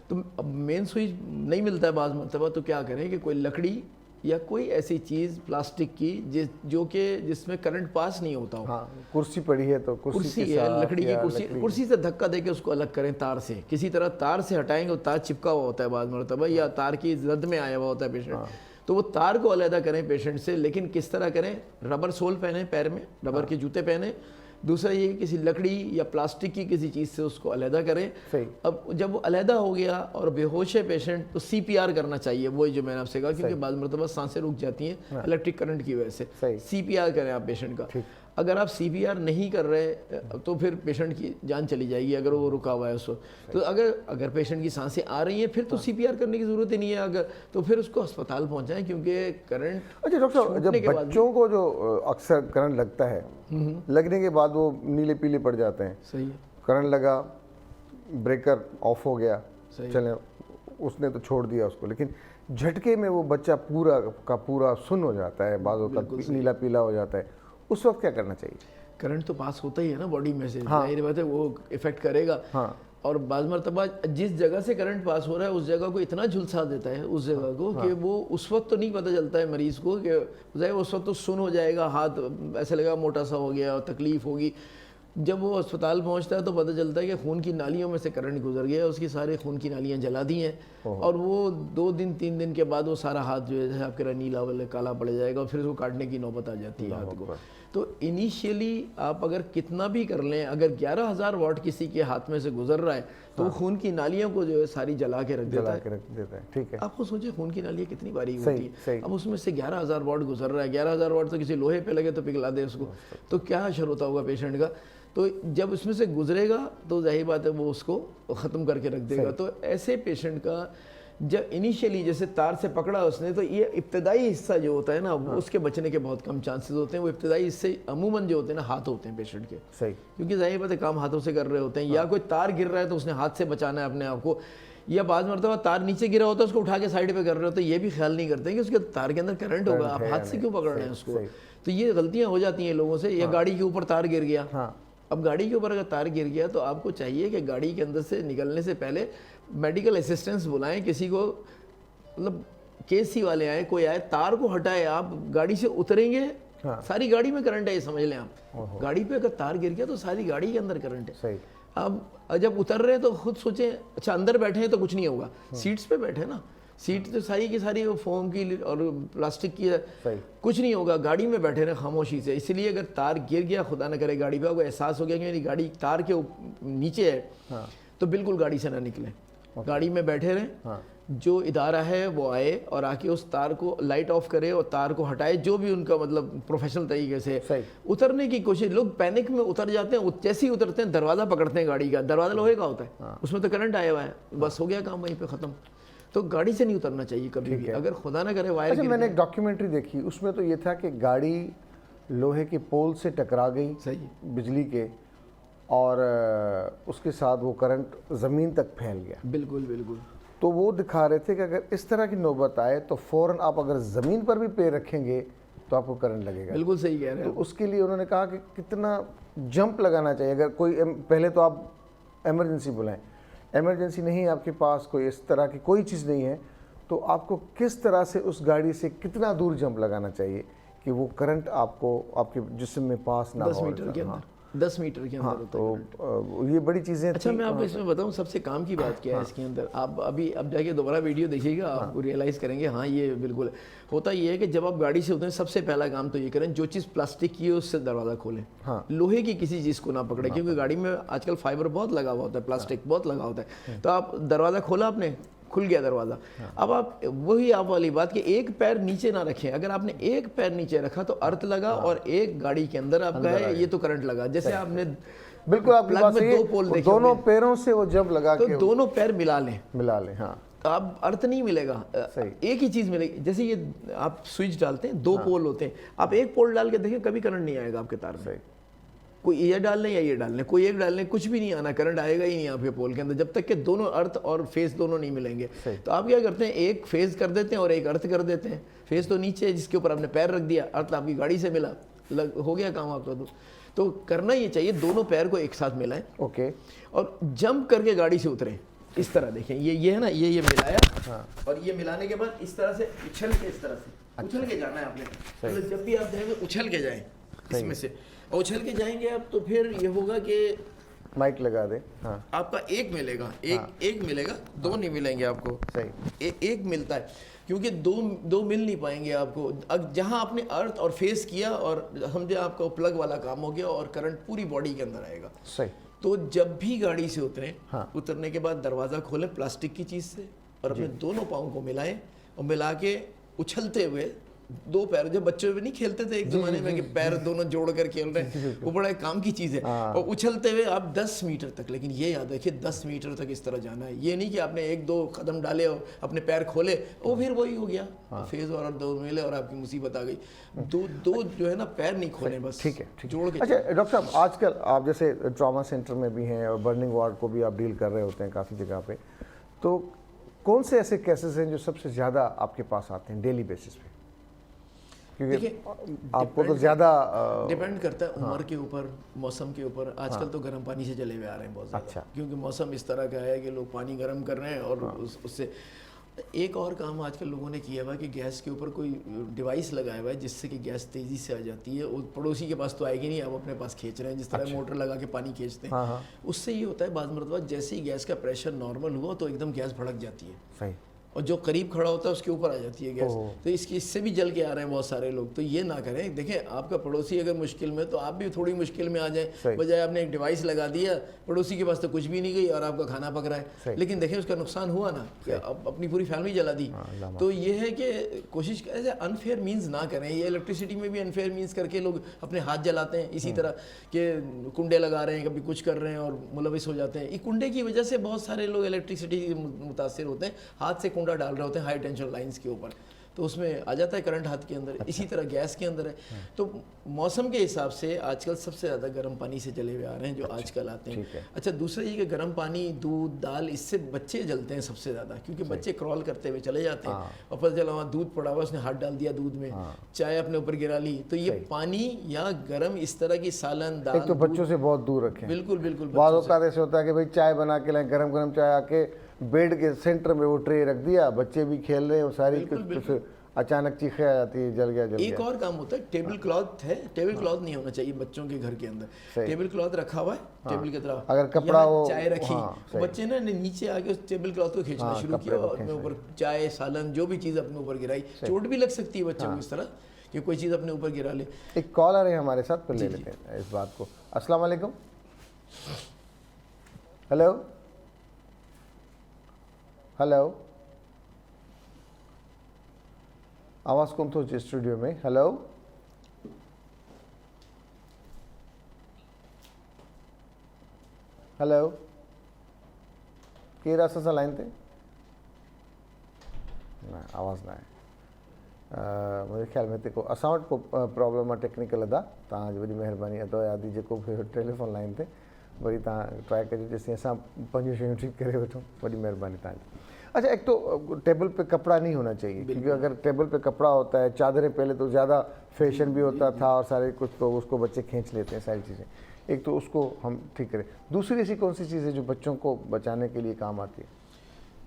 تو اب مین سوئچ نہیں ملتا ہے بعض مرتبہ, تو کیا کریں کہ کوئی لکڑی یا کوئی ایسی چیز پلاسٹک کی جو کہ جس میں کرنٹ پاس نہیں ہوتا ہو. ہاں, کرسی پڑی ہے تو کرسی ہے, لکڑی کی کرسی سے دھکا دے کے اس کو الگ کریں تار سے. کسی طرح تار سے ہٹائیں گے, وہ تار چپکا ہوا ہوتا ہے بعض مرتبہ, یا تار کی زد میں آیا ہوا ہوتا ہے پیشنٹ, تو وہ تار کو علیحدہ کریں پیشنٹ سے. لیکن کس طرح کریں؟ ربر سول پہنیں پیر میں, ربر کے جوتے پہنیں. دوسرا یہ کسی لکڑی یا پلاسٹک کی کسی چیز سے اس کو علیحدہ کریں. اب جب وہ علیحدہ ہو گیا اور بے ہوش ہے پیشنٹ, تو سی پی آر کرنا چاہیے. وہی جو میں نے آپ سے کہا, کیونکہ بعض مرتبہ سانسیں رک جاتی ہیں الیکٹرک کرنٹ کی وجہ سے. سی پی آر کریں آپ پیشنٹ کا. اگر آپ سی پی آر نہیں کر رہے تو پھر پیشنٹ کی جان چلی جائے گی اگر وہ رکا ہوا ہے اس وقت. تو اگر پیشنٹ کی سانسیں آ رہی ہیں پھر تو سی پی آر کرنے کی ضرورت ہی نہیں ہے. اگر تو پھر اس کو ہسپتال پہنچائیں, کیونکہ کرنٹ. اچھا ڈاکٹر صاحب, جب بچوں کو جو اکثر کرنٹ لگتا ہے, لگنے کے بعد وہ نیلے پیلے پڑ جاتے ہیں. صحیح ہے. کرنٹ لگا, بریکر آف ہو گیا, چلیں اس نے تو چھوڑ دیا اس کو, لیکن جھٹکے میں وہ بچہ پورا کا پورا سن ہو جاتا ہے, بعض اوقات نیلا پیلا ہو جاتا ہے. اس وقت کیا کرنا چاہیے؟ کرنٹ تو پاس ہوتا ہی ہے نا باڈی میں سے, ظاہر بات ہے وہ افیکٹ کرے گا. اور بعض مرتبہ جس جگہ سے کرنٹ پاس ہو رہا ہے اس جگہ کو اتنا جھلسا دیتا ہے اس جگہ کو کہ وہ اس وقت تو نہیں پتہ چلتا ہے مریض کو, کہ اس وقت تو سن ہو جائے گا, ہاتھ ایسے لگا موٹا سا ہو گیا اور تکلیف ہوگی. جب وہ اسپتال پہنچتا ہے تو پتہ چلتا ہے کہ خون کی نالیوں میں سے کرنٹ گزر گیا, اس کی سارے خون کی نالیاں جلا دی ہیں, اور وہ 2 دن 3 دن کے بعد وہ سارا ہاتھ جو ہے آپ کے نیلا والے کالا پڑ جائے گا, اور پھر اس کو کاٹنے کی نوبت آ جاتی ہے ہاتھ کو. تو انیشیلی آپ اگر کتنا بھی کر لیں, اگر 11,000 واٹ کسی کے ہاتھ میں سے گزر رہا ہے تو وہ خون کی نالیوں کو جو ہے ساری جلا کے رکھ دیتا ہے. ٹھیک ہے. آپ کو سوچیں خون کی نالیاں کتنی باریک ہوتی ہیں. اب اس میں سے 11,000 واٹ گزر رہا ہے, 11,000 واٹ تو کسی لوہے پہ لگے تو پگھلا دے اس کو, تو کیا اثر ہوتا ہوگا پیشنٹ کا. تو جب اس میں سے گزرے گا تو ظاہر بات ہے وہ اس کو ختم کر کے رکھ دے گا. تو ایسے پیشنٹ کا جب انیشیلی جیسے تار سے پکڑا اس نے, تو یہ ابتدائی حصہ جو ہوتا ہے نا اس کے بچنے کے بہت کم چانسز ہوتے ہیں. وہ ابتدائی حصے عموماً جو ہوتے ہیں نا ہاتھ ہوتے ہیں پیشنٹ کے, کیونکہ ظاہر بات ہے کام ہاتھوں سے کر رہے ہوتے ہیں. یا کوئی تار گر رہا ہے تو اس نے ہاتھ سے بچانا ہے اپنے آپ کو, یا بعض مرتبہ تار نیچے گرا ہوتا ہے اس کو اٹھا کے سائڈ پہ کر رہے ہوتے ہیں, یہ بھی خیال نہیں کرتے کہ اس کے تار کے اندر کرنٹ ہوگا, آپ ہاتھ سے کیوں پکڑ رہے ہیں اس کو. تو یہ غلطیاں ہو جاتی ہیں لوگوں سے. یا گاڑی کے اوپر تار گر گیا, اب گاڑی کے اوپر اگر تار گر گیا تو آپ کو چاہیے کہ گاڑی کے اندر سے نکلنے سے پہلے میڈیکل اسسٹنس بلائیں, کسی کو مطلب کے سی والے آئے, کوئی آئے, تار کو ہٹائے. آپ گاڑی سے اتریں گے ساری گاڑی میں کرنٹ ہے, یہ سمجھ لیں آپ. گاڑی پہ اگر تار گر گیا تو ساری گاڑی کے اندر کرنٹ ہے. اب جب اتر رہے ہیں تو خود سوچیں, اچھا اندر بیٹھے ہیں تو کچھ نہیں ہوگا, سیٹس پہ بیٹھے نا, سیٹ تو ساری کی ساری فوم کی اور پلاسٹک کی ہے, کچھ نہیں ہوگا. گاڑی میں بیٹھے رہے خاموشی سے. اس لیے اگر تار گر گیا خدا نہ کرے گاڑی پہ, آپ کو احساس ہو گیا کہ میری گاڑی تار کے نیچے ہے, تو بالکل گاڑی سے نہ نکلیں. گاڑی میں بیٹھے رہیں, جو ادارہ ہے وہ آئے اور آ کے اس تار کو لائٹ آف کرے اور تار کو ہٹائے, جو بھی ان کا مطلب پروفیشنل طریقے سے اترنے کی کوشش. لوگ پینک میں اتر جاتے ہیں, جیسے ہی اترتے ہیں دروازہ پکڑتے ہیں گاڑی کا, دروازہ لوہے کا ہوتا ہے, اس میں تو کرنٹ آیا ہوا ہے, بس ہو گیا کام وہیں پہ ختم. تو گاڑی سے نہیں اترنا چاہیے کبھی بھی, اگر خدا نہ کرے وائر. میں نے ایک ڈاکیومنٹری دیکھی, اس میں تو یہ تھا کہ گاڑی لوہے کے پول سے ٹکرا گئی بجلی کے, اور اس کے ساتھ وہ کرنٹ زمین تک پھیل گیا. بالکل بالکل. تو وہ دکھا رہے تھے کہ اگر اس طرح کی نوبت آئے تو فوراً آپ اگر زمین پر بھی پیر رکھیں گے تو آپ کو کرنٹ لگے گا. بالکل صحیح کہہ رہے ہیں. تو اس کے لیے انہوں نے کہا کہ کتنا جمپ لگانا چاہیے. اگر کوئی پہلے تو آپ ایمرجنسی بلائیں, ایمرجنسی نہیں آپ کے پاس, کوئی اس طرح کی کوئی چیز نہیں ہے, تو آپ کو کس طرح سے اس گاڑی سے کتنا دور جمپ لگانا چاہیے کہ وہ کرنٹ آپ کو آپ کے جسم میں پاس نہ ہو. 10 میٹر کے اندر, 10 میٹر کے اندر. تو یہ بڑی چیزیں. اچھا میں آپ کو اس میں بتاؤں سب سے کام کی بات کیا ہے اس کے اندر. آپ اب جا کے دوبارہ ویڈیو دیکھیے گا, آپ ریئلائز کریں گے ہاں یہ بالکل ہوتا. یہ ہے کہ جب آپ گاڑی سے اتریں سب سے پہلا کام تو یہ کریں, جو چیز پلاسٹک کی ہے اس سے دروازہ کھولیں, لوہے کی کسی چیز کو نہ پکڑیں, کیونکہ گاڑی میں آج کل فائبر بہت لگا ہوا ہوتا ہے, پلاسٹک بہت لگا ہوتا ہے. تو آپ دروازہ کھولا, آپ نے کھل گیا دروازہ. اب آپ وہی آپ والی بات کہ ایک پیر نیچے نہ رکھیں. اگر آپ نے ایک پیر نیچے رکھا تو ارتھ لگا, اور ایک گاڑی کے اندر آپ کا ہے یہ تو کرنٹ لگا. جیسے آپ نے بالکل آپ دونوں پیروں سے وہ جب لگا کے دونوں پیر ملا لیں. ہاں, اب ارتھ نہیں ملے گا, ایک ہی چیز ملے گی. جیسے یہ آپ سوئچ ڈالتے ہیں, 2 پول ہوتے ہیں, آپ ایک پول ڈال کے دیکھیں کبھی کرنٹ نہیں آئے گا آپ کے تار میں. कोई ये डाल लें या ये डाल लें, कोई एक डाल लें, कुछ भी नहीं आना, करंट आएगा ही नहीं आपके पोल के अंदर जब तक कि दोनों अर्थ और फेस दोनों नहीं मिलेंगे। तो आप क्या करते हैं, एक फेस कर देते हैं और एक अर्थ कर देते हैं। फेस तो नीचे है जिसके ऊपर आपने पैर रख दिया, अर्थ आपकी गाड़ी से मिला, हो गया काम आपका। तो करना ये चाहिए दोनों पैर को एक साथ मिलाएं, ओके, और जंप करके गाड़ी से उतरें। इस तरह देखें, ये है ना, ये मिलाया, और ये मिलाने के बाद इस तरह से उछल के, इस तरह से उछल के जाना है आपने। मतलब जब भी आप जाएंगे उछल के जाएं इसमें से, और उछल के जाएंगे आप, तो फिर ये होगा कि माइक लगा दे। हाँ, आपका एक मिलेगा, एक मिलेगा, दो नहीं मिलेंगे आपको। सही, एक मिलता है, क्योंकि दो मिल नहीं पाएंगे आपको। अब जहां आपने अर्थ और फेस किया और समझे आपका प्लग वाला काम हो गया, और करंट पूरी बॉडी के अंदर आएगा। सही। तो जब भी गाड़ी से उतरें, उतरने के बाद दरवाज़ा खोलें प्लास्टिक की चीज़ से, और अपने दोनों पाँव को मिलाएं, और मिला के उछलते हुए दो पैर, जब बच्चों में नहीं खेलते थे एक ज़माने में कि पैर दोनों जोड़ कर खेल रहे हैं, वो बड़ा एक काम की चीज़ है। और उछलते हुए आप 10 मीटर तक, लेकिन ये याद रखिए 10 मीटर तक इस तरह जाना है। ये नहीं कि आपने 1-2 कदम डाले और अपने पैर खोले, वो फिर वही हो गया, फेज और दो मिले और आपकी मुसीबत आ गई। दो जो है ना, पैर नहीं खोले, बस ठीक है, जोड़ के। अच्छा डॉक्टर साहब, आजकल आप जैसे ट्रॉमा सेंटर में भी हैं और बर्निंग वार्ड को भी आप डील कर रहे होते हैं काफ़ी जगह पे, तो कौन से ऐसे केसेस हैं जो सबसे ज़्यादा आपके पास आते हैं डेली बेसिस पे? क्योंकि आपको तो ज़्यादा डिपेंड करता है उम्र के ऊपर, मौसम के ऊपर। आजकल तो गर्म पानी से जले हुए आ रहे हैं बहुत ज़्यादा। अच्छा। क्योंकि मौसम इस तरह का है कि लोग पानी गर्म कर रहे हैं, और उससे एक और काम आजकल लोगों ने किया हुआ है कि गैस के ऊपर कोई डिवाइस लगाया हुआ है जिससे कि गैस तेज़ी से आ जाती है। वो पड़ोसी के पास तो आएगी नहीं, आप अपने पास खींच रहे हैं, जिस तरह मोटर लगा के पानी खींचते हैं। उससे ये होता है बाद मरतबा जैसे ही गैस का प्रेशर नॉर्मल हुआ तो एकदम गैस भड़क जाती है। सही। और जो करीब खड़ा होता है उसके ऊपर आ जाती है गैस। तो इससे भी जल के आ रहे हैं बहुत सारे लोग। तो ये ना करें। देखें, आपका पड़ोसी अगर मुश्किल में, तो आप भी थोड़ी मुश्किल में आ जाएं, बजाय आपने एक डिवाइस लगा दिया, पड़ोसी के पास तो कुछ भी नहीं गई और आपका खाना पक रहा है। लेकिन देखें उसका नुकसान हुआ ना, कि अपनी पूरी फैमिली जला दी। तो ये है कि कोशिश करें अनफेयर मीन्स ना करें। ये इलेक्ट्रिसिटी में भी अनफेयर मीन्स करके लोग अपने हाथ जलाते हैं, इसी तरह के कुंडे लगा रहे हैं, कभी कुछ कर रहे हैं और मुलविस हो जाते हैं। ये कुंडे की वजह से बहुत सारे लोग इलेक्ट्रिसिटी मुतासिर होते हैं। हाथ से कुंडा डाल रहे होते हैं हाई टेंशन लाइंस के ऊपर, तो उसमें आ जाता है करंट हाथ के अंदर। इसी तरह गैस के अंदर है। तो मौसम के हिसाब से आजकल सबसे ज़्यादा गर्म पानी से जले हुए आ रहे हैं जो आजकल आते हैं। अच्छा, दूसरा ये कि गर्म पानी, दूध, दाल, इससे बच्चे जलते हैं सबसे ज़्यादा, क्योंकि बच्चे क्रॉल करते हुए चले जाते हैं और पता चला वहाँ दूध पड़ा हुआ, उसने हाथ डाल दिया दूध में, चाय अपने ऊपर गिरा ली। तो ये पानी या गर्म इस तरह की सालन, दाल, तो बच्चों से बहुत दूर रखें। बिल्कुल बिल्कुल। बाद होता ऐसे होता है कि भाई चाय बना के लाएं, गरम गरम चाय आके बेड के सेंटर में वो ट्रे रख दिया, बच्चे भी खेल रहे हैं और सारी कुछ अचानक चीखें आ जाती है, जल गया जल गया। एक और काम होता है, टेबल क्लॉथ है, टेबल क्लॉथ नहीं होना चाहिए बच्चों के घर के अंदर। टेबल क्लॉथ रखा हुआ है टेबल की तरफ, अगर कपड़ा हो, चाय रखी, तो बच्चे ने नीचे आके उस टेबल क्लॉथ को खींचना शुरू किया और अपने ऊपर चाय, सालन, जो भी चीज़ अपने ऊपर गिराई। चोट भी लग सकती है बच्चों को इस तरह कि कोई चीज़ अपने ऊपर गिरा ले। एक कॉल आ रही है हमारे साथ, ले लेते हैं इस बात को। अस्सलाम वालेकुम। हेलो हेलो, आवाज़ कम तो स्टूडियो में। हेलो हेलो, के रास्ते से लाइन थे ना, आवाज़ ना आहे। मुझे ख्याल में ते को असां वटि को प्रॉब्लम आहे टेक्निकल अदा। तव्हां जी वॾी महिरबानी अथव आदि जेको बि टेलीफोन लाइन ते वरी तव्हां ट्राई कजो जेसीं असां पंहिंजूं शयूं ठीकु करे वठूं। वॾी महिरबानी तव्हांजी। अच्छा, एक तो टेबल पे कपड़ा नहीं होना चाहिए, क्योंकि अगर टेबल पे कपड़ा होता है, चादरें पहले तो ज़्यादा फैशन भी होता था और सारे कुछ, तो उसको बच्चे खींच लेते हैं सारी चीज़ें। एक तो उसको हम ठीक करें। दूसरी ऐसी कौन सी चीज़ है जो बच्चों को बचाने के लिए काम आती है?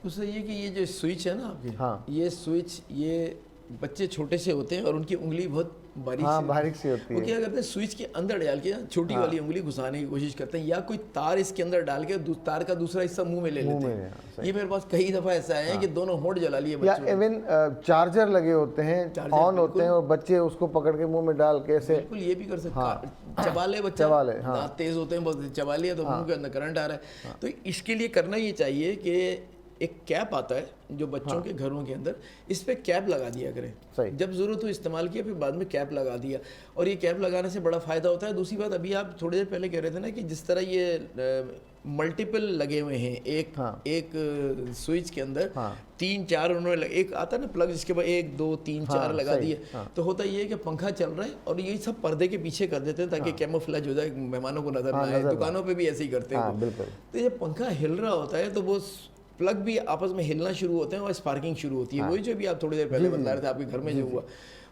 दूसरा ये कि ये जो स्विच है ना आपके, ये स्विच, ये बच्चे छोटे से होते हैं और उनकी उंगली बहुत बारीक सी होती है। वो क्या करते हैं, स्विच के अंदर डाल के छोटी वाली उंगली घुसाने की कोशिश करते हैं, या कोई तार इसके अंदर डाल के तार का दूसरा हिस्सा मुंह में ले लेते हैं। ये मेरे पास कई दफा ऐसा है कि दोनों होंठ जला लिए बच्चों। या इवन चार्जर लगे होते हैं, ऑन होते हैं और बच्चे उसको पकड़ के मुंह में डाल के ऐसे। बिल्कुल, ये भी कर सकते हैं। चबा ले बच्चा, दांत तेज होते हैं बहुत, चबा लिया तो मुंह के अंदर करंट आ रहा है। तो इसके लिए करना ये चाहिए कि ایک کیپ آتا ہے جو بچوں کے گھروں کے اندر, اس پہ کیپ لگا دیا کریں, جب ضرورت ہو استعمال کیا, پھر بعد میں کیپ لگا دیا, اور یہ کیپ لگانے سے بڑا فائدہ ہوتا ہے. دوسری بات, ابھی آپ تھوڑی دیر پہلے کہہ رہے تھے نا کہ جس طرح یہ ملٹیپل لگے ہوئے ہیں ایک سوئچ کے اندر 3-4 انہوں نے, ایک آتا ہے نا پلگ جس کے بعد 1 2 3 4 لگا دیے, تو ہوتا یہ ہے کہ پنکھا چل رہا ہے اور یہ سب پردے کے پیچھے کر دیتے ہیں تاکہ کیموفلیج ہو جائے, مہمانوں کو نظر نہ آئے. دکانوں پہ بھی ایسے ہی کرتے ہیں. تو یہ پنکھا ہل رہا ہوتا ہے تو وہ پلگ بھی آپس میں ہلنا شروع ہوتے ہیں اور اسپارکنگ شروع ہوتی ہے. وہی جو بھی آپ تھوڑی دیر پہلے بتا رہے تھے آپ کے گھر میں جو ہوا,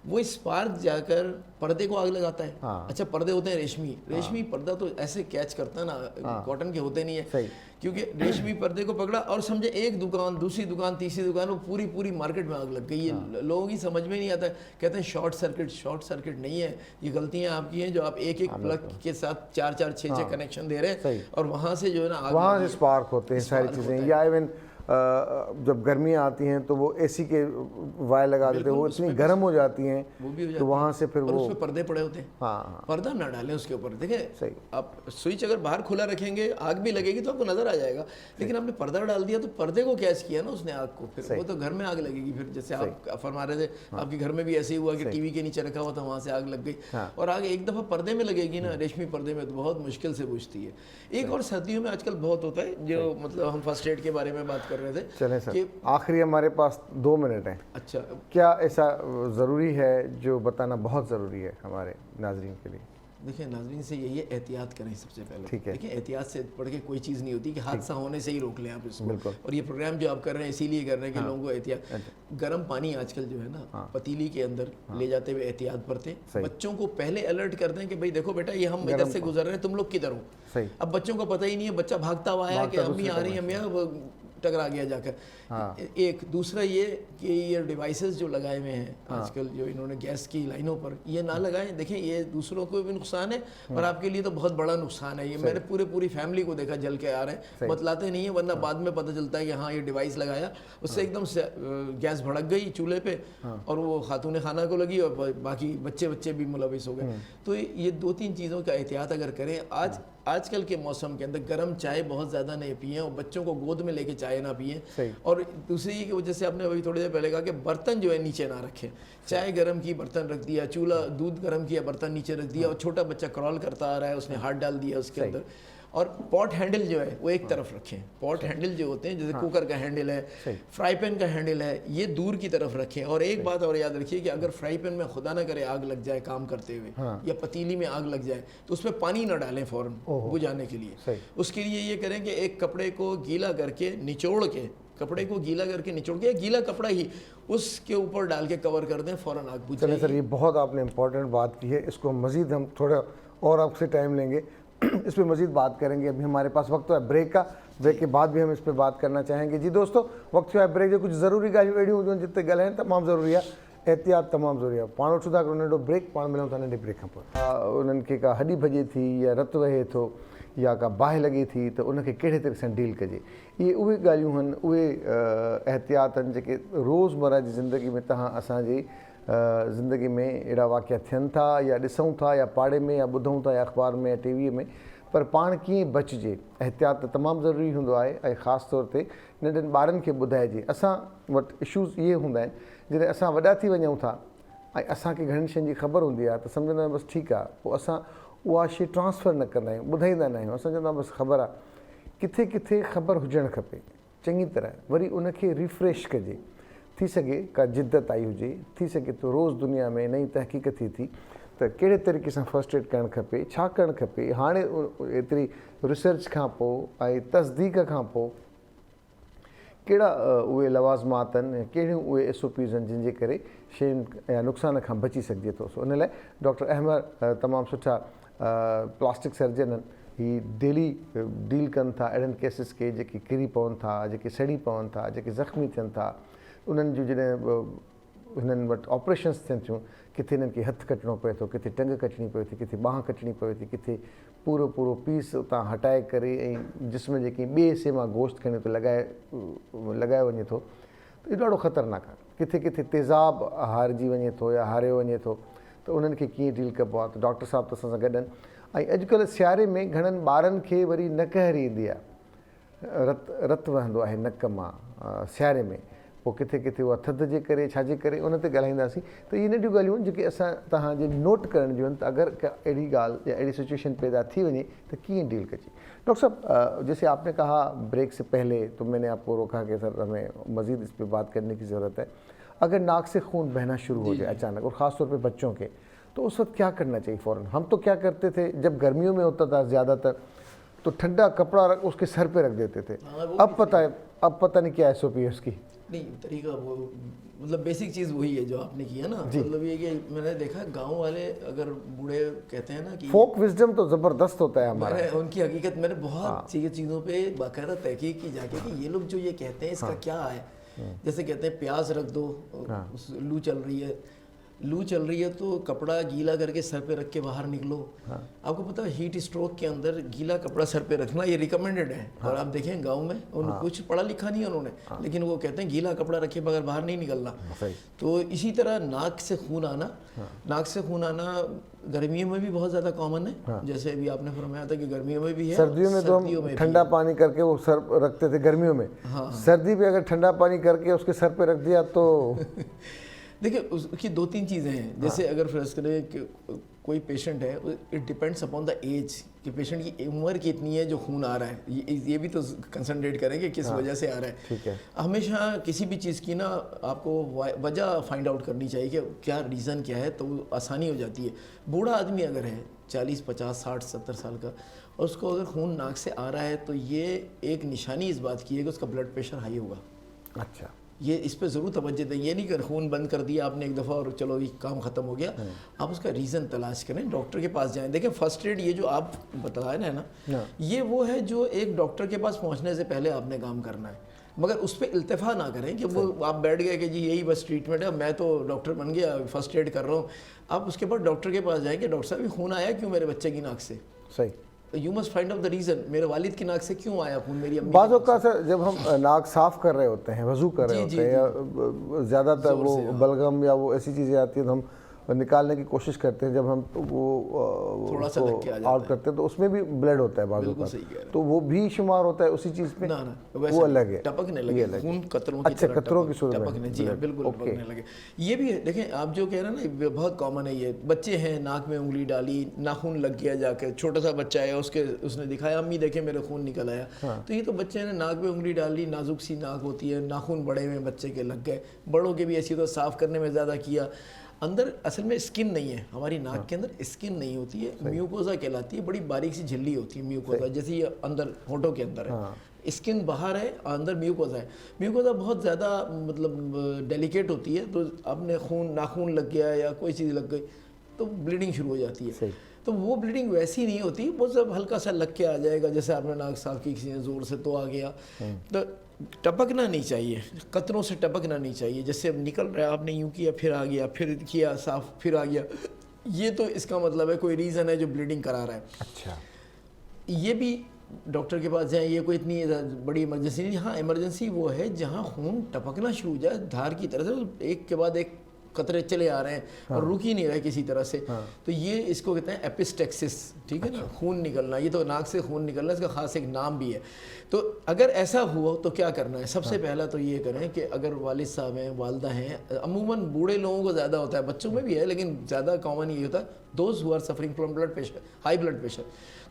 وہ اسپارک جا کر پردے کو آگ لگاتا ہے. اچھا, پردے ہوتے ہیں ریشمی پردہ, تو ایسے کیچ کرتا ہے نا, کاٹن کے ہوتے نہیں ہے, کیونکہ ریشمی پردے کو پکڑا اور سمجھے ایک دکان, دوسری دکان, تیسری دکان, وہ پوری مارکیٹ میں آگ لگ گئی. یہ لوگوں کی سمجھ میں نہیں آتا ہے, کہتے ہیں شارٹ سرکٹ نہیں ہے, یہ غلطیاں آپ کی ہیں جو آپ ایک پلگ کے ساتھ 4 6 کنیکشن دے رہے ہیں, اور وہاں سے جو ہے نا وہاں سے اسپارک ہوتے ہیں ساری چیزیں. یا ایون جب گرمیاں آتی ہیں تو وہ اے سی کے وائر لگا دیتے ہیں, وہ اتنی گرم ہو جاتی ہیں تو وہاں سے پھر وہ اس پہ پردے پڑے ہوتے ہیں. پردہ نہ ڈالیں اس کے اوپر. دیکھیں آپ سوئچ اگر باہر کھلا رکھیں گے, آگ بھی لگے گی تو آپ کو نظر آ جائے گا, لیکن آپ نے پردہ ڈال دیا تو پردے کو کیچ کیا نا اس نے آگ کو, پھر وہ تو گھر میں آگ لگے گی. پھر جیسے آپ فرما رہے تھے آپ کے گھر میں بھی ایسے ہی ہوا کہ ٹی وی کے نیچے رکھا ہوا تھا, وہاں سے آگ لگ گئی, اور آگ ایک دفعہ پردے میں لگے گی نا, ریشمی پردے میں, تو بہت مشکل سے بجھتی ہے. ایک اور سردیوں میں آج کل بہت ہوتا ہے, جو مطلب ہم فرسٹ ایڈ کے بارے میں بات کر رہے تھے. چلیں سر, آخری ہمارے پاس 2 منٹ ہیں. اچھا, کیا ایسا ضروری ہے جو بتانا بہت ضروری ہے ہمارے ناظرین کے لیے؟ دیکھیں ناظرین سے یہی ہے, احتیاط کریں سب سے پہلے. دیکھیں احتیاط سے بڑھ کے کوئی چیز نہیں ہوتی کہ حادثہ ہونے سے ہی روک لیں آپ اس کو. اور یہ پروگرام جو آپ کر رہے ہیں اسی لیے کر رہے ہیں کہ لوگوں کو احتیاط. گرم پانی آج کل جو ہے نا پتیلی کے اندر لے جاتے ہوئے احتیاط برتیں. بچوں کو پہلے الرٹ کر دیں کہ بھائی دیکھو بیٹا, یہ ہم ادھر سے گزر رہے ہیں, تم لوگ کدھر ہو. اب بچوں کو پتہ ہی نہیں ہے, بچہ بھاگتا ہوا آیا کہ امی آ رہی ہیں, امی ٹکرا گیا جا کر. ایک دوسرا یہ کہ یہ ڈیوائسز جو لگائے ہوئے ہیں آج کل, جو انہوں نے گیس کی لائنوں پر, یہ نہ لگائیں. دیکھیں یہ دوسروں کو بھی نقصان ہے اور آپ کے لیے تو بہت بڑا نقصان ہے. یہ میں نے پوری فیملی کو دیکھا جل کے آ رہے ہیں, بتلاتے نہیں ہیں, ورنہ بعد میں پتہ چلتا ہے کہ ہاں یہ ڈیوائس لگایا, اس سے ایک دم سے گیس بھڑک گئی چولہے پہ, اور وہ خاتون خانہ کو لگی, اور باقی بچے بھی ملوث ہو گئے. تو یہ 2-3 چیزوں کا احتیاط اگر کریں. آج کل کے موسم کے اندر گرم چائے بہت زیادہ نہیں پئیں, اور بچوں کو گود میں لے کے چائے نہ پئیں. اور دوسری کی وجہ سے آپ نے ابھی تھوڑی دیر پہلے کہا کہ برتن جو ہے نیچے نہ رکھیں. چائے گرم کی, برتن رکھ دیا, چولہا دودھ گرم کیا, برتن نیچے رکھ دیا, اور چھوٹا بچہ کرال کرتا آ رہا ہے, اس نے ہاتھ ڈال دیا اس کے اندر. اور پاٹ ہینڈل جو ہے وہ ایک طرف رکھیں. پاٹ ہینڈل جو ہوتے ہیں جیسے کوکر کا ہینڈل ہے, فرائی پین کا ہینڈل ہے, یہ دور کی طرف رکھیں. اور ایک بات اور یاد رکھیے کہ اگر فرائی پین میں خدا نہ کرے آگ لگ جائے کام کرتے ہوئے, یا پتیلی میں آگ لگ جائے, تو اس میں پانی نہ ڈالیں فوراً بجھانے کے لیے. اس کے لیے یہ کریں کہ ایک کپڑے کو گیلا کر کے نچوڑ کے, گیلا کپڑا ہی اس کے اوپر ڈال کے کور کر دیں, فوراً آگ بجھ جائے گی. چلیں سر, یہ بہت آپ نے امپورٹنٹ بات کی ہے, اس کو مزید ہم تھوڑا اور آپ سے ٹائم لیں گے, اس پہ مزید بات کریں گے. ابھی ہمارے پاس وقت ہے بریک کا, بریک کے بعد بھی ہم اس پہ بات کرنا چاہیں گے. جی دوستو, وقت ہے بریک جو کچھ ضروری ॻाल्हियूं अहिड़ियूं जो जिते ॻाल्हाइनि तमामु ज़रूरी आहे, एहतियात तमामु ज़रूरी आहे. पाण वठूं था हिकिड़ो नंढो ब्रेक, पाण मिलूं था नंढे ब्रेक खां पोइ. उन्हनि खे का हॾी भॼे थी या रतु वहे थो या का बाहि लॻे थी त उनखे कहिड़े तरीक़े सां डील कजे. इहे उहे ॻाल्हियूं आहिनि, उहे एहतियात आहिनि जेके रोज़मर्रा जी ज़िंदगी में तव्हां असांजी ज़िंदगी में अहिड़ा वाक़िया थियनि था, या ॾिसूं था, या पाड़े में, या ॿुधूं था, या अख़बार में, या टीवीअ में. पर पाण कीअं बचिजे, एहतियात तमामु ज़रूरी हूंदो आहे. ऐं ख़ासि तौर ते नंढनि ॿारनि खे ॿुधाइजे. असां वटि इशूज़ इहे हूंदा आहिनि, जॾहिं असां वॾा थी वञूं था ऐं असांखे घणनि शयुनि जी ख़बर हूंदी आहे त सम्झंदा आहियूं बसि ठीकु आहे, पोइ असां उहा शइ ट्रांसफर न कंदा आहियूं, ॿुधाईंदा न आहियूं. असां चवंदा बसि ख़बर आहे. किथे किथे ख़बर हुजणु खपे चङी तरह, वरी उनखे रिफ्रेश कजे. थी सघे का जिद्दत आई हुजे, थी सघे थो रोज़ दुनिया में नई तहक़ीक़ थी त कहिड़े तरीक़े सां फर्स्ट एड करणु खपे, छा करणु खपे. हाणे एतिरी रिसर्च खां पोइ ऐं तस्दीक खां पोइ कहिड़ा उहे लवाज़मात आहिनि, कहिड़ियूं उहे SOPs आहिनि जिन जे करे शयुनि या नुक़सान खां बची सघिजे थो. उन लाइ डॉक्टर अहमद तमामु सुठा प्लास्टिक सर्जन आहिनि. ही डेली डील कनि था अहिड़नि केसिस खे जेके किरी पवनि था, जेके सड़ी पवनि था, जेके ज़ख़्मी थियनि था. उन्हनि जूं जॾहिं हिननि वटि ऑपरेशन्स थियनि थियूं, किथे हिननि खे हथु कटणो पए थो, किथे टंग कटणी पए थी, किथे बांह कटणी पए थी, किथे पूरो पीस उतां हटाए करे ऐं जिस्म जे कंहिं ॿिए हिसे मां गोश्त खणी थो लॻायो वञे थो, त इहो ॾाढो ख़तरनाक आहे. किथे किथे तेज़ाब हारिजी वञे थो या हारियो वञे थो, त उन्हनि खे कीअं डील कबो आहे. त डॉक्टर साहिब त असां सां गॾु आहिनि. ऐं अॼुकल्ह सियारे में घणनि ॿारनि खे वरी नकहरी ईंदी आहे. रत वहंदो आहे नक मां सियारे में, पोइ किथे किथे उहा थधि जे करे छाजे करे उन ते ॻाल्हाईंदासीं। त इहे नंढियूं ॻाल्हियूं आहिनि जेके असां तव्हांजे नोट करण जूं आहिनि त अगरि का अहिड़ी ॻाल्हि या अहिड़ी सिचुएशन पैदा थी वञे त कीअं डील कजे। डॉक्टर साहब जैसे आपने कहा ब्रेक से पहले, तो मैंने आपको रोका कि सर हमें मज़ीद इस पर बात करने की ज़रूरत है। अगर नाक से खून बहना शुरू हो जाए अचानक, और ख़ास तौर पे बच्चों के, तो उस वक्त क्या करना चाहिए फ़ौरन? हम तो क्या करते थे जब गर्मियों में होता था ज़्यादातर, तो ठंडा कपड़ा रख उसके सर पे रख देते थे। अब पता नहीं क्या SOP है उसकी। नहीं, तरीका वो मतलब बेसिक चीज़ वही है जो आपने की है ना। मतलब ये कि मैंने देखा गांव वाले अगर बूढ़े कहते हैं ना कि फोक विजडम तो ज़बरदस्त होता है हमारा। उनकी हकीकत मैंने बहुत चीज़ों पे बाकायदा तहकीक की जाके कि ये लोग जो ये कहते हैं इसका क्या है। जैसे कहते हैं प्याज रख दो, लू चल रही है तो कपड़ा गीला करके सर पे रख के बाहर निकलो। आपको पता है हीट स्ट्रोक के अंदर गीला कपड़ा सर पे रखना ये रिकमेंडेड है। और आप देखें गांव में कुछ पढ़ा लिखा नहीं है उन्होंने, लेकिन वो कहते हैं गीला कपड़ा रखे बगैर बाहर नहीं निकलना। तो इसी तरह नाक से खून आना गर्मियों में भी बहुत ज़्यादा कॉमन है। जैसे अभी आपने फरमाया था कि गर्मियों में भी है, सर्दियों में तो हम ठंडा पानी करके वो सर रखते थे गर्मियों में। सर्दी पे अगर ठंडा पानी करके उसके सर पे रख दिया तो देखिए उसकी 2-3 चीज़ें हैं। जैसे अगर फर्ज करें कि कोई पेशेंट है, it depends upon the age कि पेशेंट की उम्र कितनी है जो खून आ रहा है, ये भी तो कंसंट्रेट करें कि किस वजह से आ रहा है। ठीक है। हमेशा किसी भी चीज़ की ना आपको वजह फाइंड आउट करनी चाहिए कि क्या रीज़न क्या है, तो आसानी हो जाती है। बूढ़ा आदमी अगर है 40, 50, 60, 70 साल का, और उसको अगर खून नाक से आ रहा है तो ये एक निशानी इस बात की है कि उसका ब्लड प्रेशर हाई होगा। अच्छा, ये इस पे ज़रूर तवज्जो दें। ये नहीं कि खून बंद कर दिया आपने एक दफ़ा और चलो ये काम ख़त्म हो गया। आप उसका रीज़न तलाश करें, डॉक्टर के पास जाएं। देखें फर्स्ट एड ये जो आप बता रहे हैं ना, ये वो है जो एक डॉक्टर के पास पहुंचने से पहले आपने काम करना है। मगर उस पर इल्तिफा ना करें कि वो आप बैठ गए कि जी यही बस ट्रीटमेंट है, मैं तो डॉक्टर बन गया, फर्स्ट एड कर रहा हूँ। आप उसके बाद डॉक्टर के पास जाएँ कि डॉक्टर साहब खून आया क्यों मेरे बच्चे की नाक से। सही। You must find out the reason, मेरे वालिद की नाक से क्यों आया खून, मेरी अम्मी। बाज़ औक़ात सर जब हम नाक साफ़ कर रहे होते हैं, वज़ू कर रहे होते हैं, या ज़्यादातर वो बलगम या वो ऐसी चीज़ें आती हैं तो हम निकालने की कोशिश करते हैं, जब हम वो थोड़ा सा लग के आ जाता आउट करते हैं तो उसमें भी ब्लड होता है बाज़ औक़ात, तो वो भी शुमार होता है उसी चीज़ में। ना वो अलग है, टपकने लगे खून कतरों की तरह। कतरों की सूरत टपकने, जी बिल्कुल टपकने लगे। ये भी देखें आप जो कह रहे हैं ना, बहुत कॉमन है ये। बच्चे हैं, नाक में उंगली डाली, नाखून लग गया जाके, छोटा सा बच्चा है उसने दिखाया अम्मी देखे मेरे खून निकल आया। तो ये तो बच्चे ने नाक में उंगली डाली, नाजुक सी नाक होती है, नाखून बड़े में बच्चे के लग गए। बड़ों के भी ऐसी तो साफ़ करने में ज़्यादा किया। अंदर असल में स्किन नहीं है, हमारी नाक के अंदर स्किन नहीं होती है, म्यूकोजा कहलाती है, बड़ी बारीक सी झिल्ली होती है म्यूकोजा, जैसे ये अंदर होठों के अंदर है। स्किन बाहर है, अंदर म्यूकोजा है। म्यूकोजा बहुत ज़्यादा मतलब डेलिकेट होती है, तो आपने नाखून लग गया या कोई चीज़ लग गई तो ब्लीडिंग शुरू हो जाती है। तो वो ब्लीडिंग वैसी नहीं होती, वो सब हल्का सा लग के आ जाएगा, जैसे आपने नाक साफ की किसी ने ज़ोर से तो आ गया। तो टपकना नहीं चाहिए, कतरों से टपकना नहीं चाहिए। जैसे अब निकल रहा है, आपने यूँ किया फिर आ गया, फिर किया साफ फिर आ गया, ये तो इसका मतलब है कोई रीज़न है जो ब्लीडिंग करा रहा है। अच्छा, ये भी डॉक्टर के पास जाएं, ये कोई इतनी बड़ी इमरजेंसी नहीं। हाँ, इमरजेंसी वो है जहाँ खून टपकना शुरू हो जाए धार की तरह से, एक के बाद एक कतरे चले आ रहे हैं और रुक ही नहीं रहे किसी तरह से। तो ये इसको कहते हैं एपिस्टेक्सिस, ठीक है ना, खून निकलना। ये तो नाक से खून निकलना, इसका खास एक नाम भी है। तो अगर ऐसा हुआ तो क्या करना है? सबसे पहला तो ये करें कि अगर वालिद साहब हैं, वालदा हैं, अमूमन बूढ़े लोगों को ज़्यादा होता है, बच्चों में भी है लेकिन ज़्यादा कॉमन ये होता है, those who are suffering from blood pressure, high blood pressure.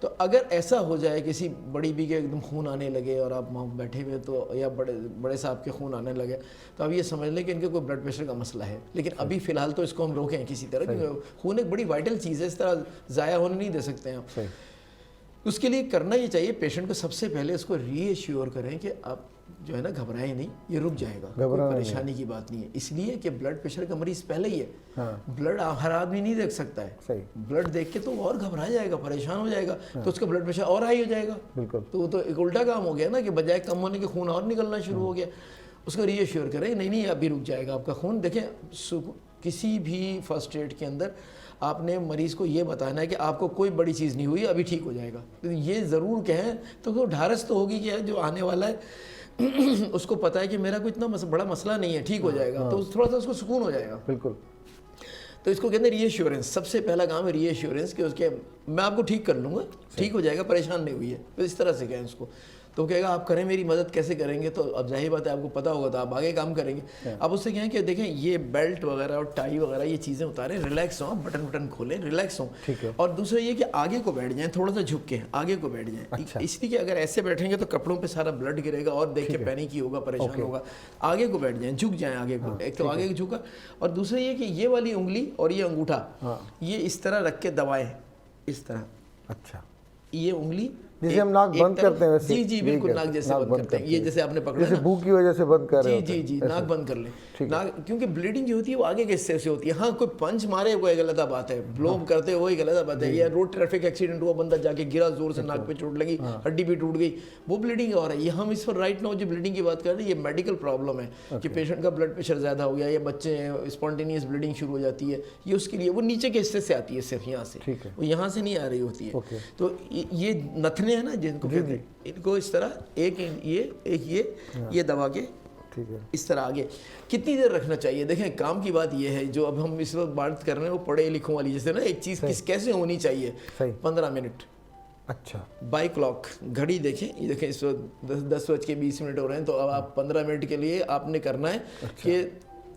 तो अगर ऐसा हो जाए किसी बड़ी बी के एकदम खून आने लगे और आप वहाँ बैठे हुए तो, या बड़े साहब के खून आने लगे, तो अब ये समझ लें कि इनके कोई ब्लड प्रेशर का मसला है। लेकिन अभी फ़िलहाल तो इसको हम रोकें किसी तरह, क्योंकि खून एक बड़ी वाइटल चीज़ है, इस तरह ज़ाया होने नहीं दे सकते हैं आप। उसके लिए करना ये चाहिए पेशेंट को सबसे पहले इसको रीएश्योर करें कि आप जो है ना घबराएं नहीं, ये रुक जाएगा, कोई परेशानी की बात नहीं है। इसलिए कि ब्लड प्रेशर का मरीज पहले ही है, ब्लड हर आदमी नहीं देख सकता है। ब्लड देख के तो और घबरा जाएगा, परेशान हो जाएगा, तो उसका ब्लड प्रेशर और हाई हो जाएगा। बिल्कुल, तो वो तो एक उल्टा काम हो गया ना, कि बजाय कम होने के खून और निकलना शुरू हो गया। उसको रीएश्योर करें, नहीं अभी रुक जाएगा आपका खून। देखें किसी भी फर्स्ट एड के अंदर आपने मरीज़ को ये बताना है कि आपको कोई बड़ी चीज़ नहीं हुई, अभी ठीक हो जाएगा। तो ये ज़रूर कहें तो वो ढारस तो होगी कि जो आने वाला है उसको पता है कि मेरा कोई इतना बड़ा मसला नहीं है, ठीक हो जाएगा, तो थोड़ा सा उसको सुकून हो जाएगा। बिल्कुल। तो इसको कहते हैं रीएश्योरेंस। सबसे पहला काम है रीएश्योरेंस कि उसके मैं आपको ठीक कर लूँगा, ठीक हो जाएगा, परेशान नहीं हुई है, तो इस तरह से कहें उसको। तो कहेगा आप करें मेरी मदद, कैसे करेंगे? तो अब जाहिर बात है आपको पता होगा तो आप आगे काम करेंगे। अब उससे क्या है कि देखें ये बेल्ट वगैरह और टाई वगैरह ये चीज़ें उतारें, रिलैक्स हों, बटन बटन खोलें, रिलैक्स हों। और दूसरा ये कि आगे को बैठ जाएं, थोड़ा सा झुक के आगे को बैठ जाएं। इसलिए कि अगर ऐसे बैठेंगे तो कपड़ों पे सारा ब्लड गिरेगा और देख के पैनिक ही होगा, परेशान होगा। आगे को बैठ जाएं, झुक जाएं आगे को, एक तो आगे झुका। और दूसरा ये कि ये वाली उंगली और ये अंगूठा ये इस तरह रख के दबाएं, इस तरह। अच्छा, ये उंगली जैसे हम नाक बंद करते हैं वैसे। जी जी बिल्कुल, नाक जैसे बंद करते हैं, ये जैसे आपने पकड़ा जैसे भूख की वजह से बंद कर रहे हैं। जी जी नाक बंद कर लें। नाक, क्योंकि ब्लीडिंग जो होती है वो आगे के हिस्से से होती है। हाँ, कोई पंच मारे वो एक अलग बात है, ब्लो करते वही गलत बात है। या रोड ट्रैफिक एक्सीडेंट हुआ, बंदा जाके गिरा, जोर से नाक पे चोट लगी, हड्डी भी टूट गई, वो ब्लीडिंग हो रहा है। ये हम इस पर राइट नाउ जो ब्लीडिंग की बात कर रहे हैं, ये मेडिकल प्रॉब्लम है कि पेशेंट का ब्लड प्रेशर ज़्यादा हो गया, या बच्चे हैं स्पॉन्टेनियस ब्लीडिंग शुरू हो जाती है, ये उसके लिए वो नीचे के हिस्से से आती है, सिर्फ यहाँ से, वो यहाँ से नहीं आ रही होती है। तो ये नथने हैं ना जिनको कहते हैं, इनको इस तरह एक ये दबा के ठीक है इस तरह आगे। कितनी देर रखना चाहिए? देखें काम की बात ये है, जो अब हम इस वक्त बात कर रहे हैं वो पढ़े लिखों वाली, जैसे ना एक चीज़ कैसे होनी चाहिए। 15 मिनट। अच्छा, बाई क्लॉक घड़ी देखें, ये देखें इस वक्त 10:20 हो रहे हैं, तो अब आप 15 मिनट के लिए आपने करना है कि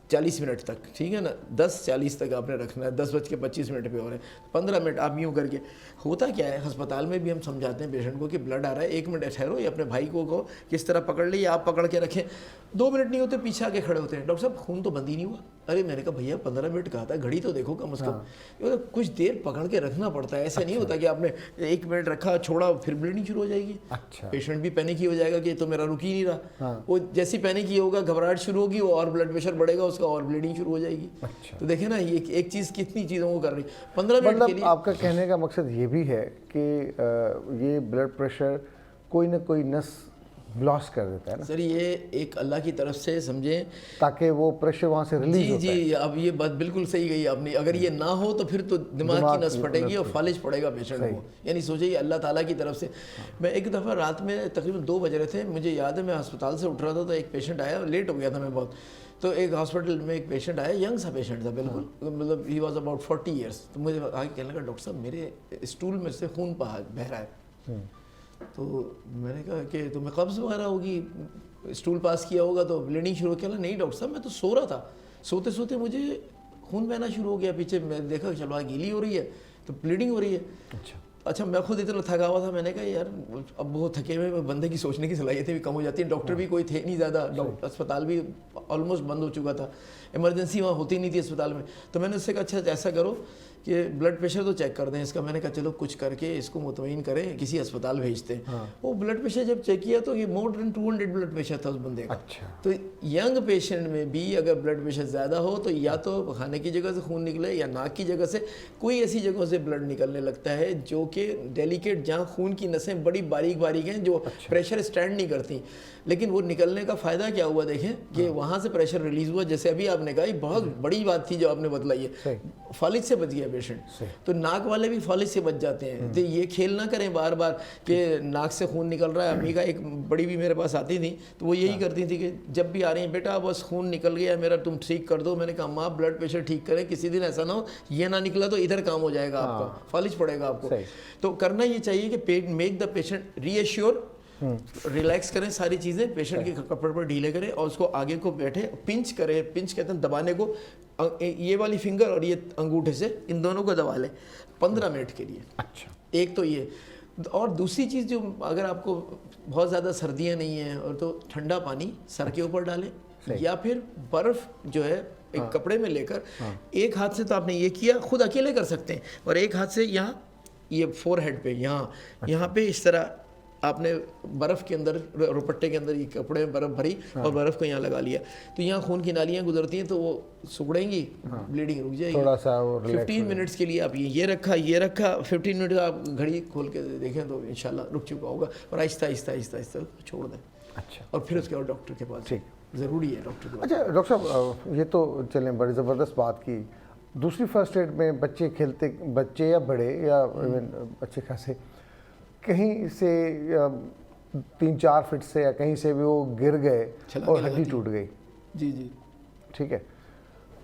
40 मिनट तक, ठीक है ना, 10:40 तक आपने रखना है। 10:25 पे हो रहे हैं, 15 मिनट आप यूँ करके। होता क्या है, अस्पताल में भी हम समझाते हैं पेशेंट को कि ब्लड आ रहा है, 1 मिनट ठहरो, या अपने भाई को कहो किस तरह पकड़ ले, या आप पकड़ के रखें। 2 मिनट नहीं होते, पीछे आके खड़े होते हैं, डॉक्टर साहब खून तो बंद ही नहीं हुआ। अरे मैंने कहा भैया 15 मिनट कहा था, घड़ी तो देखो कम से कम। कुछ देर पकड़ के रखना पड़ता है, ऐसा नहीं होता कि आपने 1 मिनट रखा, छोड़ा, फिर ब्लीडिंग शुरू हो जाएगी। अच्छा, पेशेंट भी पैनिक ही हो जाएगा कि तो मेरा रुक ही नहीं रहा। वो जैसी पैनिक ही होगा, घबराहट शुरू होगी, वो और ब्लड प्रेशर बढ़ेगा उसका, और ब्लीडिंग शुरू हो जाएगी। अच्छा। तो देखे ना, ये एक चीज़ कितनी चीज़ों को कर रही। 15 मिनट के लिए आपका कहने का मकसद ये भी है कि ये ब्लड प्रेशर कोई ना कोई नस ब्लॉस कर देता है ना सर, ये एक अल्लाह की तरफ से समझें, ताकि वो प्रेशर वहाँ से रिलीज होता है। जी, अब ये बात बिल्कुल सही गई आपने। अगर ये ना हो तो फिर तो दिमाग की नस फटेगी और फालिज पड़ेगा पेशेंट को। यानी सोचिए अल्लाह ताला की तरफ से। मैं एक दफ़ा रात में तकरीबन 2 बज रहे थे, मुझे याद है मैं अस्पताल से उठ रहा था, तो एक पेशेंट आया, लेट हो गया था मैं बहुत। तो एक हॉस्पिटल में एक पेशेंट आया, यंग सा पेशेंट था बिल्कुल, मतलब ही वॉज अबाउट 40 ईयर्स। तो मुझे आगे कहने लगा डॉक्टर साहब मेरे स्टूल में से खून बह रहा है। तो मैंने कहा कि तुम्हें कब्ज़ वगैरह होगी, स्टूल पास किया होगा तो ब्लीडिंग शुरू किया। नहीं डॉक्टर साहब मैं तो सो रहा था, सोते सोते मुझे खून बहना शुरू हो गया पीछे, मैं देखा चलो गीली हो रही है तो ब्लीडिंग हो रही है। अच्छा मैं खुद इतना थका हुआ था, मैंने कहा यार अब वो थके हुए बंदे की सोचने की सलाहियतें भी कम हो जाती हैं। डॉक्टर भी कोई थे नहीं ज़्यादा, अस्पताल भी ऑलमोस्ट बंद हो चुका था, इमरजेंसी वहाँ होती नहीं थी अस्पताल में। तो मैंने उससे कहा अच्छा ऐसा करो कि ब्लड प्रेशर तो चेक कर दें इसका। मैंने कहा चलो कुछ करके इसको मुतमईन करें, किसी अस्पताल भेजते हैं। वो ब्लड प्रेशर जब चेक किया तो ये मोर देन 200 ब्लड प्रेशर था उस बंदे का। अच्छा। तो यंग पेशेंट में भी अगर ब्लड प्रेशर ज़्यादा हो तो या तो खाने की जगह से खून निकले या नाक की जगह से, कोई ऐसी जगहों से ब्लड निकलने लगता है जो कि डेलिकेट, जहाँ खून की नसें बड़ी बारीक बारीक हैं, जो प्रेशर स्टैंड नहीं करती। लेकिन वो निकलने का फ़ायदा क्या हुआ देखें कि वहाँ से प्रेशर रिलीज़ हुआ। जैसे अभी आपने कहा बहुत बड़ी बात थी जो आपने बतलाई है, फालिज से बच गया पेशेंट। तो नाक वाले भी फालिज से बच जाते हैं। तो ये खेल ना करें बार बार कि नाक से खून निकल रहा है। अम्मी का एक बड़ी भी मेरे पास आती थी तो वो यही करती थी कि जब भी आ रही हैं बेटा बस खून निकल गया मेरा, तुम ठीक कर दो। मैंने कहा माँ ब्लड प्रेशर ठीक करें, किसी दिन ऐसा ना हो ये ना निकला तो इधर काम हो जाएगा आपका, फालिज पड़ेगा आपको। तो करना ये चाहिए कि make the patient reassure, relax करें सारी चीज़ें, पेशेंट के कपड़े पर ढीले करें और उसको आगे को बैठे, पिंच करें। पिंच कहते हैं दबाने को, ये वाली फिंगर और ये अंगूठे से इन दोनों को दबा लें 15 मिनट के लिए। अच्छा, एक तो ये। और दूसरी चीज़ जो अगर आपको बहुत ज़्यादा सर्दियाँ नहीं हैं और तो ठंडा पानी सर के ऊपर डालें, या फिर बर्फ़ जो है एक कपड़े में लेकर, एक हाथ से तो आपने ये किया खुद अकेले कर सकते हैं, और एक हाथ से यहाँ ये फोरहेड पे यहाँ पे इस तरह आपने बर्फ़ के अंदर, रुपट्टे के अंदर ये कपड़े में बर्फ़ भरी और बर्फ़ को यहाँ लगा लिया, तो यहाँ खून की नालियाँ गुजरती हैं तो वो सुगड़ेंगी, ब्लीडिंग रुक जाएगी। थोड़ा सा 15 मिनट्स के लिए आप ये रखा 15 मिनट आप घड़ी खोल के देखें तो इंशाल्लाह रुक चुका होगा, और आहिस्ता आहिस्ता आहिस्ता आहिस्ता छोड़ दें। अच्छा, और फिर उसके बाद डॉक्टर के पास, ठीक, ज़रूरी है डॉक्टर के पास। अच्छा डॉक्टर साहब ये तो चलें बड़ी ज़बरदस्त बात की। दूसरी फर्स्ट एड में बच्चे खेलते, बच्चे या बड़े या अच्छे खासे कहीं से 3-4 फीट से या कहीं से भी वो गिर गए और हड्डी टूट गई, जी जी, ठीक है,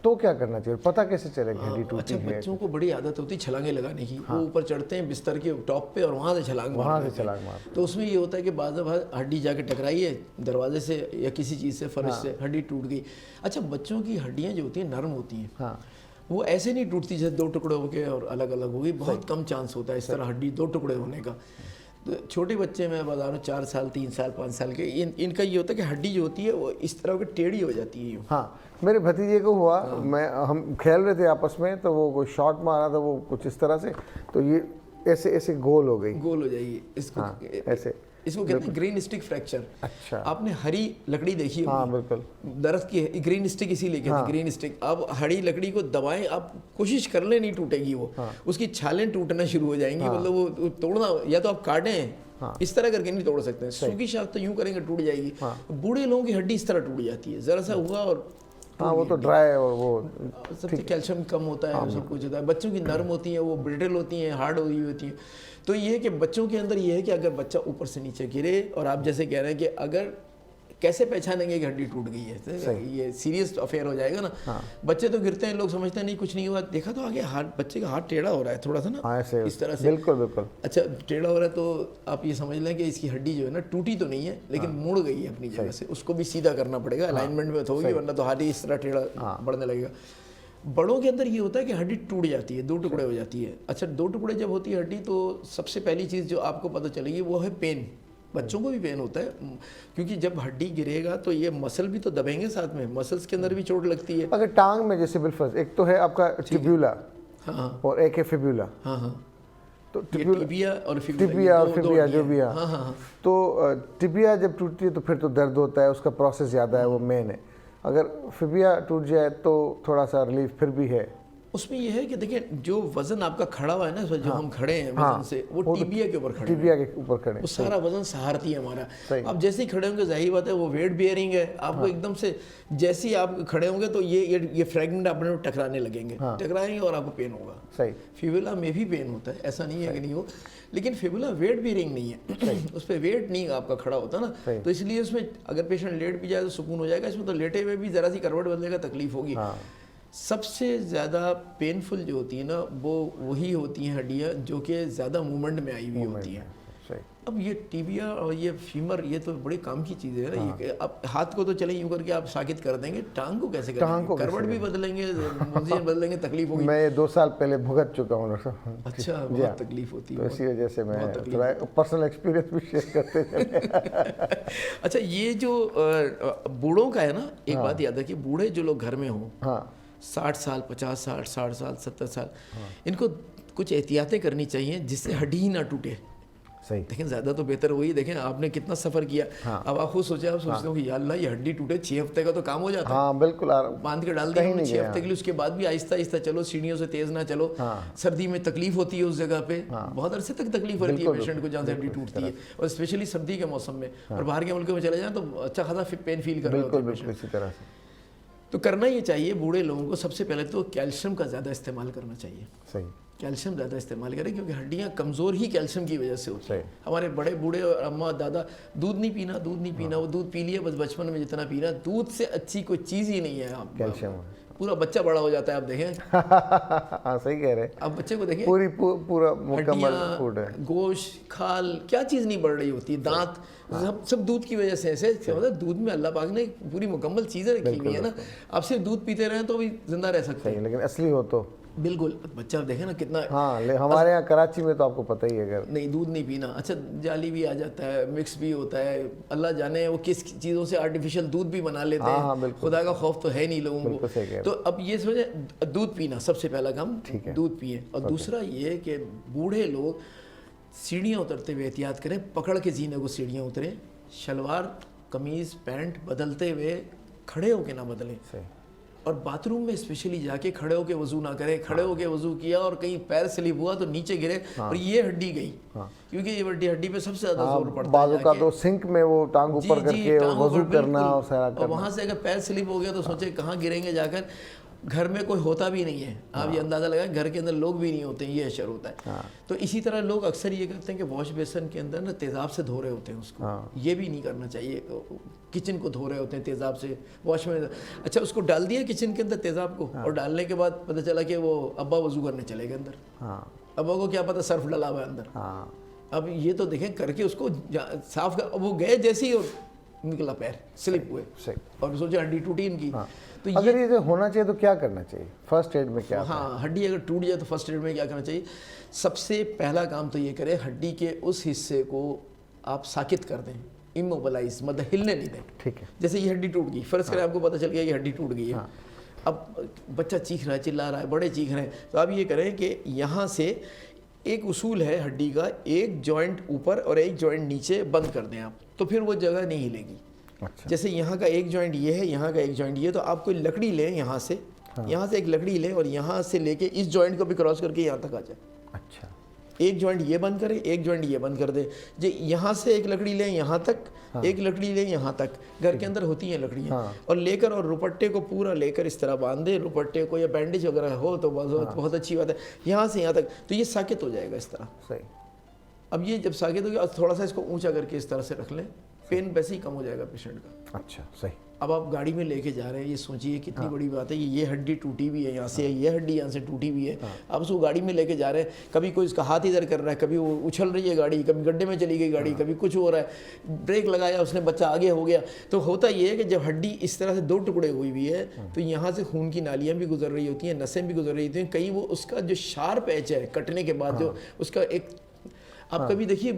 तो क्या करना चाहिए, पता कैसे चलेगा हड्डी टूटी अच्छा, है? बच्चों को बड़ी आदत होती है छलांगे लगाने की। वो ऊपर चढ़ते हैं बिस्तर के टॉप पे और वहाँ से छलांग मारते हैं। तो उसमें ये होता है कि बाद हड्डी जाके टकराई है दरवाजे से या किसी चीज़ से, फर्श से, हड्डी टूट गई। अच्छा, बच्चों की हड्डियाँ जो होती हैं नरम होती हैं, वो ऐसे नहीं टूटती जैसे 2 टुकड़े हो गए और अलग अलग हो गई। बहुत कम चांस होता है इस तरह हड्डी 2 टुकड़े होने का। तो छोटे बच्चे मैं बता रहा हूँ 4 साल 3 साल 5 साल के, इनका ये होता है कि हड्डी जो होती है वो इस तरह की टेढ़ी हो जाती है। हाँ, मेरे भतीजे को हुआ, हम खेल रहे थे आपस में, तो वो कोई शॉट मारा था, वो कुछ इस तरह से, तो ये ऐसे ऐसे गोल हो गई, गोल हो जाएगी इसको। हाँ, ऐसे इसको कहते हैं ग्रीन स्टिक फ्रैक्चर। अच्छा, आपने हरी लकड़ी देखी होगी? हाँ बिल्कुल, दरख्त की है ग्रीन स्टिक, इसीलिए कहते हैं ग्रीन स्टिक। आप हरी लकड़ी को दबाएं, आप कोशिश कर ले, नहीं टूटेगी वो। उसकी छालें टूटना शुरू हो जाएंगी, मतलब वो तोड़ना, या तो आप काटें, इस तरह करके नहीं तोड़ सकते हैं। सूखी शाख तो यूं करेंगे टूट जाएगी। बूढ़े लोगों की हड्डी इस तरह टूट जाती है, जरा सा हुआ और हाँ, वो तो ड्राई और वो सबसे कैल्शियम कम होता है, सब कुछ होता है। बच्चों की नरम होती हैं, वो ब्रिटल होती हैं, हार्ड हुई होती हैं। तो ये है कि बच्चों के अंदर ये है कि अगर बच्चा ऊपर से नीचे गिरे, और आप जैसे कह रहे हैं कि अगर कैसे पहचानेंगे कि हड्डी टूट गई है, तो ये सीरियस अफेयर हो जाएगा ना। बच्चे तो गिरते हैं, लोग समझते हैं नहीं कुछ नहीं हुआ, देखा तो आगे हाथ, बच्चे का हाथ टेढ़ा हो रहा है थोड़ा सा ना, इस तरह से। बिल्कुल बिल्कुल। अच्छा, टेढ़ा हो रहा है तो आप ये समझ लें कि इसकी हड्डी जो है ना टूटी तो नहीं है, लेकिन मुड़ गई है अपनी जगह से। उसको भी सीधा करना पड़ेगा, अलाइनमेंट में होगी, वरना तो हाथ ही इस तरह टेढ़ा बढ़ने लगेगा। बड़ों के अंदर ये होता है कि हड्डी टूट जाती है, 2 टुकड़े हो जाती है। अच्छा, 2 टुकड़े जब होती है हड्डी, तो सबसे पहली चीज़ जो आपको पता चलेगी वो है पेन। बच्चों को भी पेन होता है, क्योंकि जब हड्डी गिरेगा तो ये मसल भी तो दबेंगे साथ में, मसल्स के अंदर भी चोट लगती है। अगर टांग में जैसे बिलफर्ज, एक तो है आपका टिब्यूला, हाँ, और एक है फिब्यूला। हाँ, तो टिबिया और फिबिया जो भी है। तो टिबिया जब टूटती है तो फिर तो दर्द होता है, उसका प्रोसेस ज़्यादा है, वो मेन है। अगर फिबिया टूट जाए तो थोड़ा सा रिलीफ फिर भी है। उसमें ये है कि देखिए, जो वजन आपका खड़ा हुआ है ना, जो हम खड़े हैं वजन से, वो टिबिया के ऊपर खड़े, टिबिया के ऊपर खड़े, वो सारा वजन सहारती है हमारा। आप जैसे ही खड़े होंगे, जाहिर बात है वो वेट बियरिंग है, आपको एकदम से जैसे ही आप खड़े होंगे तो ये फ्रेगमेंट अपने में टकराने लगेंगे, टकराएंगे और आपको पेन होगा। सही। फिबुला में भी पेन होता है, ऐसा नहीं है कि नहीं हो, लेकिन फिबुला वेट बियरिंग नहीं है, उस पर वेट नहीं आपका खड़ा होता ना, तो इसलिए उसमें अगर पेशेंट लेट भी जाए तो सुकून हो जाएगा। इसमें तो लेटे हुए भी जरा सी करवट बदलेगा तकलीफ होगी। सबसे ज़्यादा पेनफुल जो होती है ना, वो वही होती हैं हड्डियाँ जो कि ज़्यादा मूवमेंट में आई हुई होती हैं। अब ये टिबिया और ये फीमर, ये तो बड़े काम की चीज़ है ना। ये आप हाथ को तो चले यूँ करके आप साकित कर देंगे, टांग को कैसे करेंगे? करवट भी बदलेंगे, पोजीशन बदलेंगे, तकलीफ होगी। मैं 2 साल पहले भुगत चुका हूँ। अच्छा, बहुत तकलीफ होती है, तो इसी वजह से मैं थोड़ा पर्सनल एक्सपीरियंस भी शेयर करते चले। अच्छा, ये जो बूढ़ों का है ना, एक बात याद है कि बूढ़े जो लोग घर में हों, 60 साल 50 साल 60 साल 70 साल, इनको कुछ एहतियातें करनी चाहिए जिससे हड्डी ही ना टूटे। सही। लेकिन ज़्यादा तो बेहतर वही, देखें आपने कितना सफ़र किया। अब आप खुद सोचे, आप सोचते हो कि यार अल्लाह, ये हड्डी टूटे 6 हफ्ते का तो काम हो जाता है। हाँ बिल्कुल, बांध के डाल दिया 6 हफ्ते के लिए, उसके बाद भी आहिस्ता आहिस्ता चलो, सीढ़ियों से तेज़ ना चलो। सर्दी में तकलीफ होती है उस जगह पे, बहुत अरसे तक तकलीफ रहती है पेशेंट को जहाँ से हड्डी टूटती है, और स्पेशली सर्दी के मौसम में। और बाहर के मुल्कों में चले जाएँ तो अच्छा खासा पेन फील कर रहे होते हैं। इसी तरह से तो करना ये चाहिए बूढ़े लोगों को, सबसे पहले तो कैल्शियम का ज़्यादा इस्तेमाल करना चाहिए। सही। कैल्शियम ज़्यादा इस्तेमाल करें, क्योंकि हड्डियाँ कमज़ोर ही कैल्शियम की वजह से होती है। हमारे बड़े बूढ़े और अम्मा दादा दूध नहीं पीना, वो दूध पी लिया बस, बचपन में जितना पीना, दूध से अच्छी कोई चीज़ ही नहीं है। आप कैल्शियम, पूरा बच्चा बड़ा हो जाता है, आप देखें। हाँ सही कह रहे हैं। आप बच्चे को देखें, पूरा मुकम्मल फूड है, गोश्त, खाल, क्या चीज़ नहीं बढ़ रही होती है, दांत, सब दूध की वजह से। ऐसे मतलब दूध में अल्लाह पाक ने पूरी मुकम्मल चीज़ें रखी हुई है ना। आप सिर्फ दूध पीते रहें तो भी जिंदा रह सकते हैं, लेकिन असली हो तो बिल्कुल। बच्चा देखे ना कितना। हाँ, हमारे यहाँ कराची में तो आपको पता ही है, अगर नहीं दूध नहीं पीना, अच्छा जाली भी आ जाता है, मिक्स भी होता है, अल्लाह जाने वो किस चीज़ों से आर्टिफिशियल दूध भी बना लेते हैं। हाँ, खुदा का खौफ तो है नहीं लोगों को। तो अब ये समझे, दूध पीना सबसे पहला काम, दूध पिए। और दूसरा ये कि बूढ़े लोग सीढ़ियाँ उतरते हुए एहतियात करें, पकड़ के जीने को सीढ़ियाँ उतरें, शलवार कमीज़ पैंट बदलते हुए खड़े होके ना बदलें। और बाथरूम में स्पेशली जाके खड़े होके वजू ना करें। खड़े होके वजू किया और कहीं पैर स्लिप हुआ तो नीचे गिरे और ये हड्डी गई, क्योंकि ये हड्डी पे सबसे ज्यादा जोर पड़ता है। बाजू का तो सिंक में वो टांग ऊपर करके वजू करना और सारा करना। वहाँ से अगर पैर स्लिप हो गया तो सोचे कहाँ गिरेंगे जाकर। घर में कोई होता भी नहीं है, आप ये अंदाज़ा लगाएं, घर के अंदर लोग भी नहीं होते हैं, ये असर होता है। तो इसी तरह लोग अक्सर ये करते हैं कि वॉश बेसन के अंदर ना तेज़ाब से धो रहे होते हैं उसको, ये भी नहीं करना चाहिए। किचन को धो रहे होते हैं तेज़ाब से वॉश में, अच्छा उसको डाल दिया किचन के अंदर तेज़ाब को, और डालने के बाद पता चला कि वो अब्बा वज़ू करने चले गए अंदर, अब्बा को क्या पता सर्फ डला हुआ है अंदर। अब ये तो देखें करके उसको साफ कर, वो गए जैसे ही और निकला पैर, स्लिप हुए और सोचे हड्डी टूटी इनकी। तो अगर ये होना चाहिए तो क्या करना चाहिए, फर्स्ट एड में क्या? हाँ, हड्डी अगर टूट जाए तो फर्स्ट एड में क्या करना चाहिए? सबसे पहला काम तो ये करें, हड्डी के उस हिस्से को आप साकित कर दें, इमोबलाइज, मतलब हिलने नहीं दें। ठीक है। जैसे ये हड्डी टूट गई, फर्ज करें आपको पता चल गया कि हड्डी टूट गई है, अब बच्चा चीख रहा है, चिल्ला रहा है, बड़े चीख रहे हैं, तो आप ये करें कि यहाँ से एक उसूल है हड्डी का, एक जॉइंट ऊपर और एक जॉइंट नीचे बंद कर दें आप, तो फिर वो जगह नहीं हिलेगी। अच्छा। जैसे यहाँ का एक जॉइंट ये है, यहाँ का एक जॉइंट ये, तो आप कोई लकड़ी लें यहाँ से, यहाँ से एक लकड़ी लें और यहाँ से लेके इस जॉइंट को भी क्रॉस करके यहाँ तक आ जाए। अच्छा। एक जॉइंट ये बंद करें, एक जॉइंट ये बंद कर दे, जो यहाँ से एक लकड़ी लें यहाँ तक, एक लकड़ी लें यहाँ तक, घर के अंदर होती हैं लकड़ियाँ, और लेकर और रुपट्टे को पूरा लेकर इस तरह बांध दे, रुपट्टे को या बैंडेज वगैरह हो तो बहुत अच्छी बात है, यहाँ से यहाँ तक, तो ये साकित हो जाएगा इस तरह। सही। अब ये जब साकित हो गया, थोड़ा सा इसको ऊंचा करके इस तरह से रख लें, पेन वैसे ही कम हो जाएगा पेशेंट का। अच्छा, सही। अब आप गाड़ी में लेके जा रहे हैं, ये सोचिए कितनी बड़ी बात है, ये हड्डी टूटी हुई है यहाँ से, ये हड्डी यहाँ से टूटी हुई है, आप उसको गाड़ी में लेके जा रहे हैं, कभी कोई इसका हाथ इधर कर रहा है, कभी वो उछल रही है गाड़ी, कभी गड्ढे में चली गई गाड़ी, कभी कुछ हो रहा है, ब्रेक लगाया उसने, बच्चा आगे हो गया। तो होता ये है कि जब हड्डी इस तरह से दो टुकड़े हुई हुई है, तो यहाँ से खून की नालियाँ भी गुजर रही होती हैं, नसें भी गुजर रही होती हैं, कहीं वो उसका जो शार्प एज है कटने के बाद जो उसका एक, आप कभी देखिए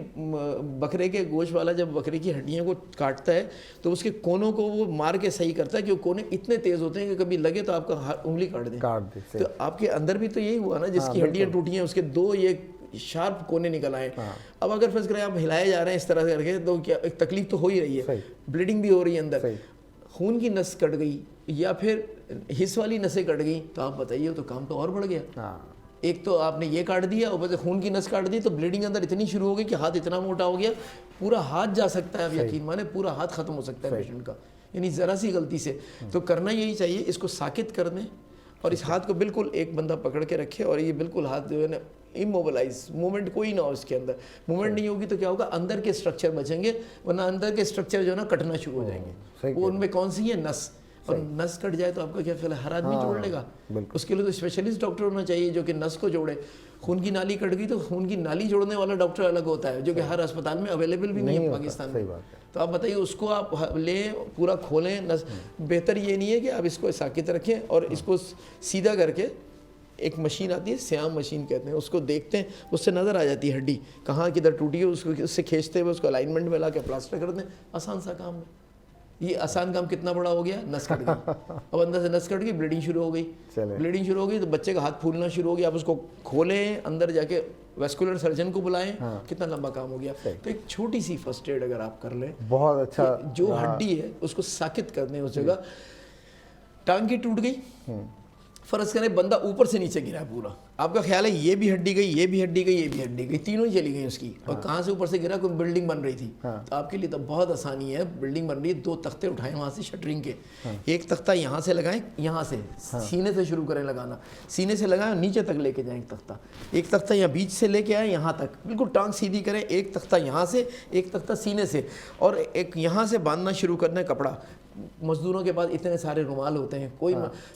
बकरे के गोश्त वाला जब बकरे की हड्डियों को काटता है तो उसके कोनों को वो मार के सही करता है कि वो कोने इतने तेज होते हैं कि कभी लगे तो आपका उंगली काट दे। तो आपके अंदर भी तो यही हुआ ना, जिसकी हड्डियां टूटी हैं उसके दो ये शार्प कोने निकल आए। अब अगर फर्ज करें आप हिलाए जा रहे हैं इस तरह से करके, तो क्या एक तकलीफ तो हो ही रही है, ब्लीडिंग भी हो रही है अंदर, खून की नस कट गई या फिर हिस्स वाली नसें कट गई, तो आप बताइए तो काम तो और बढ़ गया। एक तो आपने ये काट दिया, ऊपर से खून की नस काट दी, तो ब्लीडिंग अंदर इतनी शुरू हो गई कि हाथ इतना मोटा हो गया, पूरा हाथ जा सकता है, आप यकीन माने पूरा हाथ खत्म हो सकता है पेशेंट का, यानी ज़रा सी गलती से। तो करना यही चाहिए, इसको साकित कर दें और इस हाथ को बिल्कुल एक बंदा पकड़ के रखे और ये बिल्कुल हाथ जो है ना इमोबलाइज, मूवमेंट कोई ना हो इसके अंदर, मूवमेंट नहीं होगी तो क्या होगा, अंदर के स्ट्रक्चर बचेंगे, वरना अंदर के स्ट्रक्चर जो है ना कटना शुरू हो जाएंगे। वो उनमें कौन सी है, नस, और नस कट जाए तो आपका क्या ख्याल है, हर आदमी जोड़ लेगा? उसके लिए तो स्पेशलिस्ट डॉक्टर होना चाहिए जो कि नस को जोड़े। खून की नाली कट गई तो खून की नाली जोड़ने वाला डॉक्टर अलग होता है, जो कि हर अस्पताल में अवेलेबल भी नहीं है पाकिस्तान में। तो आप बताइए उसको आप लें, पूरा खोलें नस, बेहतर ये नहीं है कि आप इसको साकित रखें और इसको सीधा करके, एक मशीन आती है श्याम मशीन कहते हैं, उसको देखते हैं, उससे नज़र आ जाती है हड्डी कहाँ किधर टूटी है, उसको उससे खींचते हुए उसको अलाइनमेंट में ला के प्लास्टर कर दें, आसान सा काम है। ये आसान काम कितना बड़ा हो गया, नस कट गई, अब अंदर से नस कट गई, ब्लीडिंग शुरू हो गई, ब्लीडिंग शुरू हो गई तो बच्चे का हाथ फूलना शुरू हो गया, आप उसको खोलें, अंदर जाके वैस्कुलर सर्जन को बुलाएं, कितना लंबा काम हो गया। तो एक छोटी सी फर्स्ट एड अगर आप कर लें, बहुत अच्छा, जो हड्डी है उसको साकित कर दें उस जगह। टांग की टूट गई, फर्ज करें बंदा ऊपर से नीचे गिरा पूरा, आपका ख्याल है ये भी हड्डी गई, ये भी हड्डी गई, ये भी हड्डी गई, तीनों ही चली गई उसकी, और कहाँ से ऊपर से गिरा, कोई बिल्डिंग बन रही थी। तो आपके लिए तो बहुत आसानी है, बिल्डिंग बन रही है, दो तख्ते उठाएं वहाँ से शटरिंग के, एक तख्ता यहाँ से लगाएं, यहाँ से सीने से शुरू करें लगाना, सीने से लगाएं नीचे तक लेके जाएं एक तख्ता यहाँ बीच से लेके आए यहाँ तक, बिल्कुल टांग सीधी करें, एक तख्ता यहाँ से, एक तख्ता सीने से, और एक यहाँ से बांधना शुरू करना है कपड़ा। मजदूरों के पास इतने सारे रुमाल होते हैं, कोई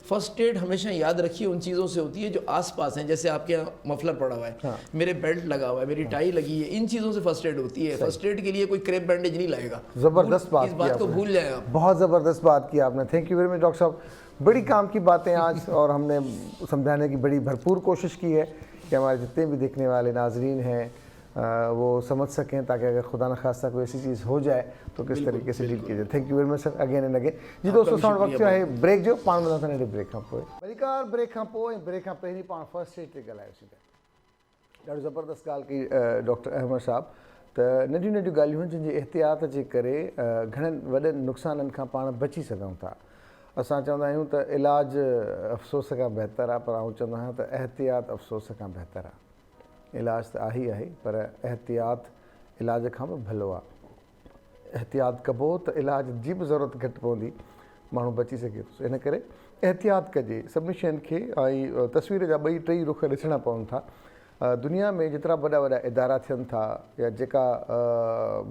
फर्स्ट एड हमेशा याद रखिए उन चीज़ों से होती है जो आसपास हैं, जैसे आपके यहाँ मफलर पड़ा हुआ है, मेरे बेल्ट लगा हुआ है, मेरी टाई लगी है, इन चीज़ों से फर्स्ट एड होती है। फर्स्ट एड के लिए कोई क्रेप बैंडेज नहीं लाएगा। ज़बरदस्त बात, इस बात को भूल जाए आप। बहुत ज़बरदस्त बात की आपने, thank you very much doctor साहब, बड़ी काम की बातें आज और हमने समझाने की बड़ी भरपूर कोशिश की है कि हमारे जितने भी देखने वाले नाजरीन हैं वो समझ सकें, ताकि अगर खुदा न खास्ता कोई ऐसी चीज़ हो जाए तो किस तरीके से डील की जाए। Thank you very much sir again and again जी। दोस्तों साउंड वक्त जो है ब्रेक जो 5 मिनट ने ब्रेक खां पोइ वरीकार ब्रेक खां पहिरीं पाण फर्स्ट एड ते ॻाल्हायोसीं था। ॾाढो ज़बरदस्त ॻाल्हि कई डॉक्टर अहमद साहब, त नंढियूं नंढियूं ॻाल्हियूं आहिनि जिन जी एहतियात जे करे घणनि वॾनि नुक़साननि खां पाण बची सघूं था। असां चवंदा आहियूं त इलाज अफ़सोस खां बहितर आहे, पर आउं चवंदो आहियां त एहतियात अफ़सोस खां बहितर आहे। इलाज त आहे ई आहे, पर एहतियात इलाज खां बि भलो आहे। एहतियात कबो त इलाज जी बि ज़रूरत घटि पवंदी, माण्हू बची सघे थो। इन करे एहतियात कजे सभिनी शयुनि खे। ऐं तस्वीर जा 2-3 रुख ॾिसणा पवनि था। दुनिया में जेतिरा वॾा वॾा इदारा थियनि था या जेका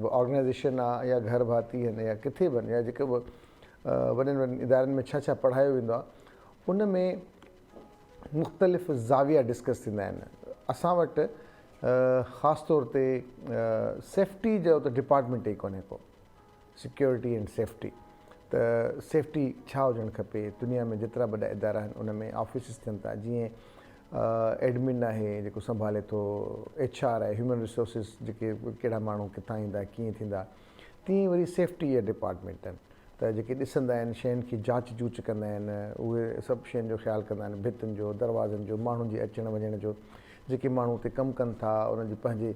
ऑर्गेनाइज़ेशन आहे या घर भाती आहिनि या किथे बि या जेके बि वॾनि वॾनि इदारनि में छा छा पढ़ायो वेंदो आहे, उन में मुख़्तलिफ़ ज़ाविया डिस्कस थींदा आहिनि। असां वटि ख़ासि तौर ते सेफ्टी जो त डिपार्टमेंट ई कोन्हे को, सिक्योरिटी एंड सेफ्टी। त सेफ्टी छा हुजणु खपे, दुनिया में जेतिरा वॾा इदारा आहिनि उन में ऑफिसिस थियनि था, जीअं एडमिन आहे जेको संभाले थो, HR आहे, ह्यूमन रिसोर्सिस जेके कहिड़ा माण्हू किथां ईंदा कीअं थींदा, तीअं वरी सेफ्टी जा डिपार्टमेंट आहिनि त जेके ॾिसंदा आहिनि, शयुनि खे जांच जूच कंदा आहिनि, उहे सभु शयुनि जो ख़्यालु कंदा आहिनि, भितियुनि जो, दरवाज़नि जो, माण्हुनि जे अचण वञण जो, जेके माण्हू उते कमु कनि था उन्हनि जी पंहिंजे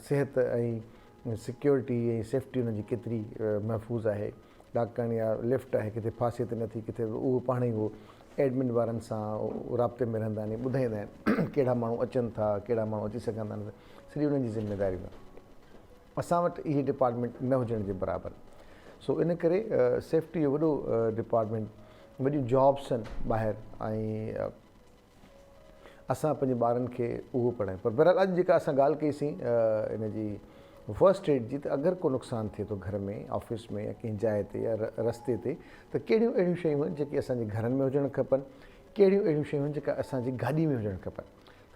सिहत ऐं सिक्योरिटी ऐं सेफ्टी उन्हनि जी केतिरी महफ़ूज़ आहे, ॾाकण या लिफ्ट आहे किथे फासे त नथी किथे, उहो पाण ई उहो एडमिन वारनि सां राब्ते में रहंदा आहिनि, ॿुधाईंदा आहिनि कहिड़ा माण्हू अचनि था, कहिड़ा माण्हू अची सघंदा आहिनि, सॼी उन्हनि जी ज़िम्मेदारी आहे। असां वटि इहे डिपार्टमेंट न हुजण जे बराबरि। सो इन करे सेफ्टी जो वॾो डिपार्टमेंट, वॾियूं जॉब्स आहिनि ॿाहिरि, ऐं असां पंहिंजे ॿारनि खे उहो पढ़ायूं। पर बहरहाल अॼु जेका असां ॻाल्हि कईसीं इन जी फर्स्ट एड जी, त अगरि को नुक़सानु थिए थो घर में, ऑफिस में या कंहिं जाइ ते या रस्ते ते, त कहिड़ियूं अहिड़ियूं शयूं आहिनि जेके असांजे घरनि में हुजणु खपनि, कहिड़ियूं अहिड़ियूं शयूं आहिनि जेका असांजी गाॾी में हुजणु खपनि।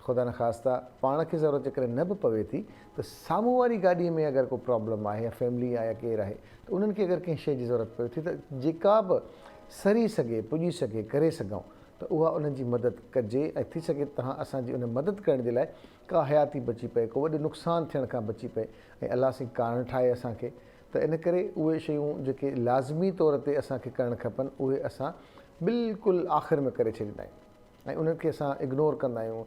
ख़ुदा न ख़ास्ता पाण खे ज़रूरत जेकॾहिं न बि पवे थी त साम्हूं वारी गाॾीअ में अगरि को प्रॉब्लम आहे या फैमिली आहे या केरु आहे, त उन्हनि खे अगरि कंहिं शइ जी ज़रूरत पवे थी त जेका बि सरी सघे, पुॼी सघे, करे सघूं, त उहा उन्हनि जी मदद कजे। ऐं थी सघे तव्हां असांजी उन मदद करण जे लाइ का हयाती बची पए, को वॾो नुक़सानु थियण खां बची पए, ऐं अलाह साईं कारण ठाहे असांखे। त इन करे उहे शयूं जेके लाज़मी तौर ते असांखे करणु खपनि, उहे असां बिल्कुलु आख़िर में करे छॾींदा आहियूं ऐं उन्हनि खे असां इग्नोर कंदा आहियूं।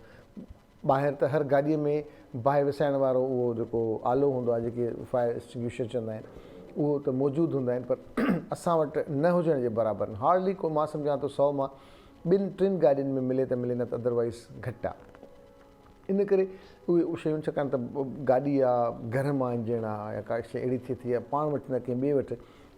ॿाहिरि त हर गाॾीअ में बाहि विसाइण वारो उहो जेको आलो हूंदो आहे, जेके फायर एक्सटिंग्विशर चवंदा आहिनि, उहो त मौजूदु हूंदा आहिनि, पर असां वटि न हुजण जे बराबरि। हार्डली को मां सम्झां थो 100 मां 2-3 गाॾियुनि में मिले त मिले, न त अदरवाइज़ घटि आहे। इन करे उहे शयूं, छाकाणि त गाॾी आहे, घर मां इंजण आहे या का शइ अहिड़ी थिए थी या पाण वटि न कंहिं ॿिए वटि,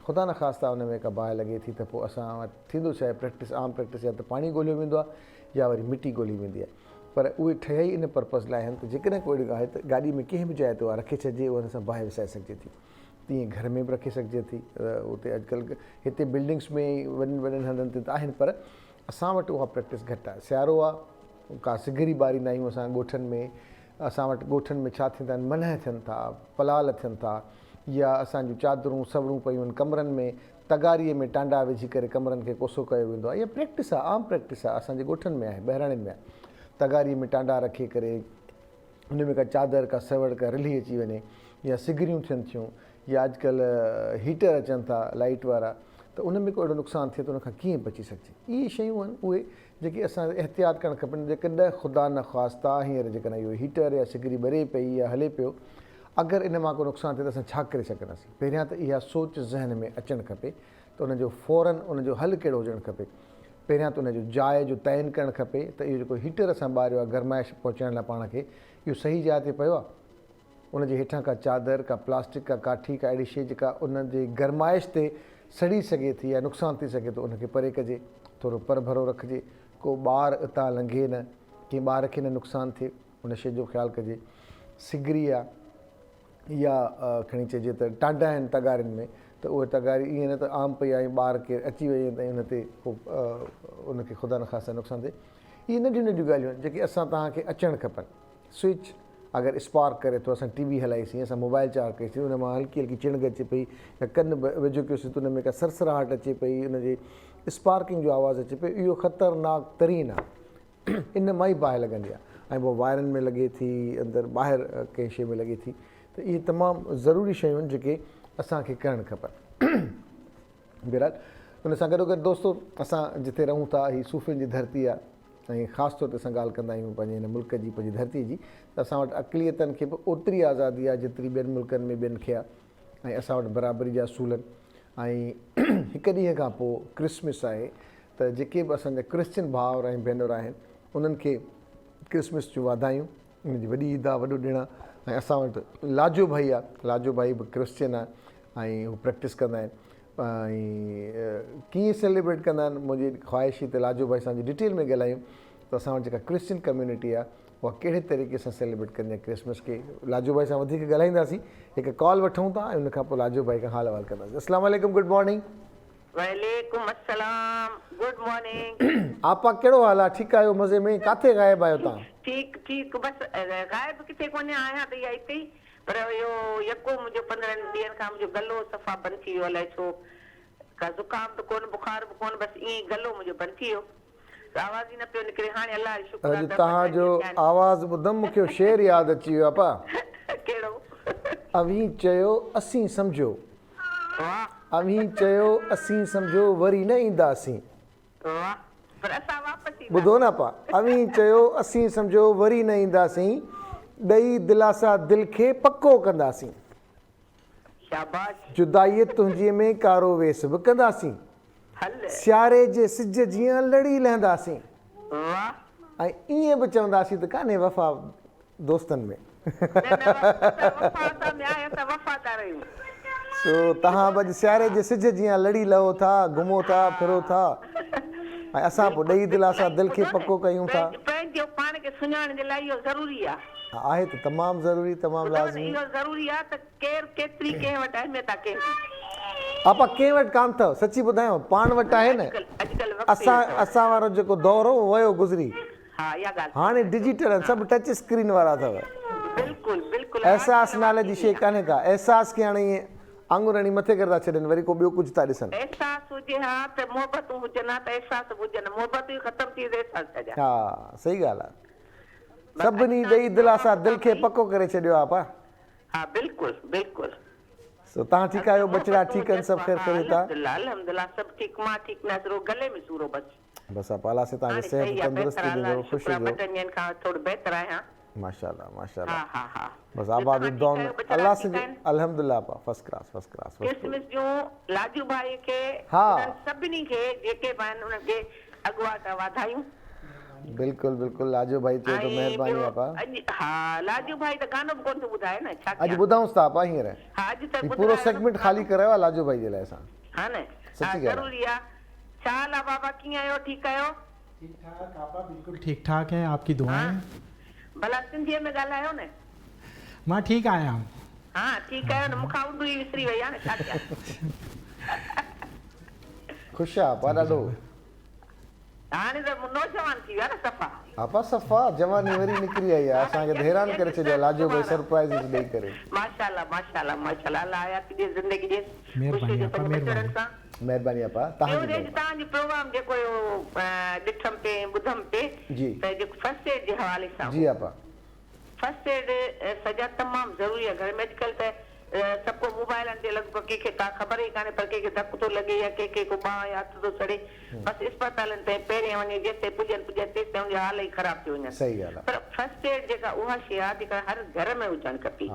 ख़ुदा न ख़ास्ता हुन में का बाहि लॻे थी, त पोइ असां वटि थींदो छा आहे, प्रैक्टिस आम प्रैक्टिस या त पाणी ॻोल्हियो वेंदो आहे या वरी मिटी ॻोल्ही वेंदी आहे। पर उहे ठहिया ई इन पर्पज़ लाइ आहिनि त जेकॾहिं कोई आहे त गाॾी में कंहिं बि जाइ ते उहा रखे छॾिजे, उन सां बाहि विसाए सघिजे थी। तीअं घर में बि रखे सघिजे थी। उते अॼुकल्ह हिते बिल्डिंग्स में वॾनि हंधनि ते त आहिनि, पर असां वटि उहा प्रैक्टिस घटि आहे। सियारो आहे, का सिगरी ॿारींदा आहियूं असां ॻोठनि में। असां वटि ॻोठनि में छा थींदा आहिनि, मनह थियनि था, पलाल थियनि था, या असांजूं चादरूं सवड़ूं पयूं आहिनि कमरनि में, तगारीअ में टांडा विझी करे कमरनि खे कोसो कयो वेंदो आहे। इहा प्रैक्टिस आहे, आम प्रैक्टिस आहे, असांजे ॻोठनि में आहे, बहिराणियुनि में आहे। तगारीअ में टांडा रखे करे हुन में का चादर, का सवड़, का रिली अची वञे, या सिगरियूं थियनि थियूं, या अॼुकल्ह हीटर अचनि था लाइट वारा, त उन में को अहिड़ो नुक़सानु थिए त उनखां कीअं बची सघिजे। इहे शयूं आहिनि उहे जेके असां एहतियात करणु खपनि। जेकॾहिं ख़ुदा न ख़्वास्ता हींअर जेकॾहिं इहो हीटर या सिगरी ॿरे पई या हले पियो, अगरि इन मां को नुक़सानु थिए त असां छा करे सघंदासीं। पहिरियां त इहा सोच ज़हन में अचणु खपे त उनजो फ़ौरन उनजो हल कहिड़ो हुजणु खपे। पहिरियां त उनजो जाइ जो तइनु करणु खपे त इहो जेको हीटर असां ॿारियो आहे गरमाइश पहुचाइण लाइ पाण खे, इहो सही जाइ ते पियो आहे। उनजे हेठां का चादर, का प्लास्टिक, का काठी, का अहिड़ी शइ जेका उनजे गरमाइश ते सड़ी सघे थी या नुक़सानु थी सघे थो, उनखे परे कजे, थोरो पर भरो रखिजे, को ॿार उतां लंघे न, कंहिं ॿार खे न नुक़सानु थिए, उन शइ जो ख़्यालु कजे। सिगरी आहे या खणी चइजे त टांडा आहिनि तगारियुनि में, त उहे तगारी ईअं न त आम पई आहे, ॿार केरु अची वई त उन ते पोइ उनखे ख़ुदा न ख़ास्ता नुक़सानु थिए। इहे नंढियूं नंढियूं ॻाल्हियूं आहिनि जेके असां तव्हांखे अचणु खपनि। स्विच अगरि स्पार्क करे थो, असां TV हलाईसीं, असां मोबाइल चार्ज कईसीं, उन मां हल्की हल्की चिणग अचे पई या कन वेझो कयोसीं त उन में का सरसराहट अचे पई, उनजे स्पार्किंग जो आवाज़ु अचे पियो, इहो ख़तरनाक तरीन आहे। इन मां ई बाहि लॻंदी आहे ऐं पोइ वायरनि में लॻे थी, अंदरि ॿाहिरि कंहिं शइ में लॻे थी। त इहे तमामु ज़रूरी शयूं आहिनि जेके असांखे करणु खपनि। बहरहाल उन सां गॾोगॾु दोस्तो, असां जिते रहूं था हीअ सूफ़ियुनि जी धरती आहे, ऐं ख़ासि तौर ते असां ॻाल्हि कंदा आहियूं पंहिंजे हिन मुल्क जी, पंहिंजी धरती जी, त असां वटि अक़लियतनि खे बि ओतिरी आज़ादी आहे जेतिरी ॿियनि मुल्कनि में ॿियनि खे आहे, ऐं असां वटि बराबरी जा असूल आहिनि। ऐं हिकु ॾींहं खां पोइ क्रिसमस आहे, त जेके बि असांजा क्रिश्चियन भाउर ऐं भेनर आहिनि उन्हनि खे क्रिसमस जूं वाधायूं। उनजी वॾी ईद आहे, वॾो ॾिणु आहे। ऐं असां वटि लाजो भाई आहे, लाजो भाई बि क्रिश्चियन आहे ऐं हू प्रैक्टिस कंदा आहिनि। कीअं सेलिब्रेट कंदा आहिनि मुंहिंजी ख़्वाहिश त लाजो भाई सां डिटेल में ॻाल्हायूं त असां वटि जेका क्रिश्चियन कम्युनिटी आहे उहा कहिड़े तरीक़े सां सेलिब्रेट कंदी आहे क्रिसमस खे। लाजो भाई सां वधीक ॻाल्हाईंदासीं, हिकु कॉल वठूं था ऐं उन खां पोइ लाजो भाई खां हाल अहवाल कंदासीं। अस्सलाम वालेकुम, गुड मॉर्निंग। वालेकुम अस्सलाम, गुड मॉर्निंग। आपा कहिड़ो हाल आहे? ठीकु आहियो? मज़े में? किथे गायब आहियो तव्हां? ठीक ठीक, बस गायब किथे कोन्हे, आहियां त इहा हिते ई, पर इहो यको मुंहिंजो 15 ॾींहंनि खां मुंहिंजो गलो सफ़ा बंदि थी वियो, अलाए छो, का ज़ुकाम बि कोन, बुखार बि कोन, बसि ईअं ई गलो मुंहिंजो बंदि थी वियो, आवाज़ ई न पियो निकिरे। हाणे अलाह जो शुक्र आहे अॼु तव्हांजो आवाज़ ॿुधमि मूंखे शेर यादि अची वियो। आपा कहिड़ो? अवी चयो असीं सम्झो, वाह अवी चयो असीं सम्झो वरी न ईंदासीं। वाह, पर असां वापसि ॿुधो न पा, अवी चयो असीं सम्झो वरी न ईंदासीं, ॾेई दिलासा दिलि खे पको कंदासीं, शाबाश, जुदाईअ तुंहिंजीअ में कारो वेस बि कंदासीं, हल, सियारे जे सिज जीअं लड़ी लहंदासीं, वाह, ऐं ईअं बि चवंदासीं त कान्हे वफ़ा दोस्तनि में। वफ़ादार में आहियां त वफ़ादार आहियूं। सो तव्हां बि अॼु सियारे जे सिज जीअं लड़ी लहो था, घुमो था, फिरो था, ऐं असां पोइ ॾेई दिलासा दिलि खे पको कयूं था। पंहिंजो पाण खे सुञाणण जे लाइ इहो ज़रूरी आहे। आहे त तमामु ज़रूरी, तमामु लाज़मी। इहो ज़रूरी आहे त केरु केतिरी कंहिं वटि अहमियत आहे कंहिं आपा कंहिं वटि कान अथव, सची ॿुधायांव, पाण वटि आहे न। असां वारो जेको दौर हो वयो गुज़री, हा इहा ॻाल्हि हाणे डिजिटल आहिनि, सभु टच स्क्रीन वारा अथव। बिल्कुलु बिल्कुलु। एहसास नाले जी शइ कान्हे का, एहसास खे हाणे ईअं आङुर हणी मथे करे था छॾनि, वरी को ॿियो कुझु था ॾिसनि। एहसास हुजे हा त मोहबतूं हुजनि, हा त एहसास हुजनि, मोहबतूं ई ख़तमु थी वेंदी एहसास छॾिया। हा सही ॻाल्हि आहे, सभिनी ॾेई दिलासा दिलि खे पको करे छॾियो आहे। आपा हा बिल्कुलु बिल्कुलु। सो तव्हां ठीकु आहियो? बचड़ा ठीकु आहिनि? सभु ख़ैर करे था? अल्हम्दुलिल्लाह सभु ठीकु, मां ठीकु न, सिर्फ़ु गले में सूरो बसि। बसि आपा अलाह से तव्हांखे सिहत तंदुरुस्ती ॾिजो, ख़ुशी ॾियो। 2 ॾींहंनि खां थोरो बहितर आहियां। माशाल्लाह माशाल्लाह। हा हा हा, बस आबाद उद्दौन अल्लाह से अल्हम्दुलिल्लाह आपा first class first class. Christmas जो लाजू भाई के सभिनी के जेके बहन उन के अगवा का वाधायूं। बिल्कुल बिल्कुल, लाजू भाई चए तो मेहरबानी आपा। हां लाजू भाई त गानो भी कोन बुधाए न, छा आज बुधाऊं था आपा हींअर। हां अज तक पूरो सेगमेंट खाली करायो लाजू भाई जे लाइ असां। हां न सच्ची जरूरी है। छा ला बाबा की आयो? ठीक आयो? ठीक ठाक आपा, बिल्कुल ठीक ठाक है, आपकी दुआएं। भला सिंधी में गालायो न। मां ठीक आया। हां ठीक आयो न, मुखा उंडू ही विसरी वई आ न, छा क्या। खुश आ आपा ॾाढो। हाणे त नौजवान थी विया न सफ़ा। आपा सफ़ा जवानी वरी निकरी आई आहे, असांखे हैरान करे छॾियो लाजो भाई सरप्राइज ॾेई करे। माशाल्लाह माशाल्लाह माशाल्लाह, अल्लाह आयात दे ज़िंदगी दे। मेहरबानी आपा, मेहरबानी आपा। तव्हांजी प्रोग्राम जेको ॾिठम पे ॿुधम पे जी त जेको फर्स्ट एड जे हवाले सां। जी आपा। फर्स्ट एड सजा तमामु ज़रूरी आहे घर में। अॼुकल्ह त सबको मोबाइलनि ते लॻभॻि कंहिंखे का ख़बर ई कान्हे, पर कंहिंखे धकु थो लॻे या कंहिंखे को बांह या हथु थो सड़े, बसि इस्पतालनि ते पहिरें वञे, जेसिताईं पुॼनि तेसिताईं हुनजो हाल ई ख़राब थी वञनि। सही ॻाल्हि आहे। पर फर्स्ट एड जेका उहा शइ आहे जेका हर घर में हुजणु खपे।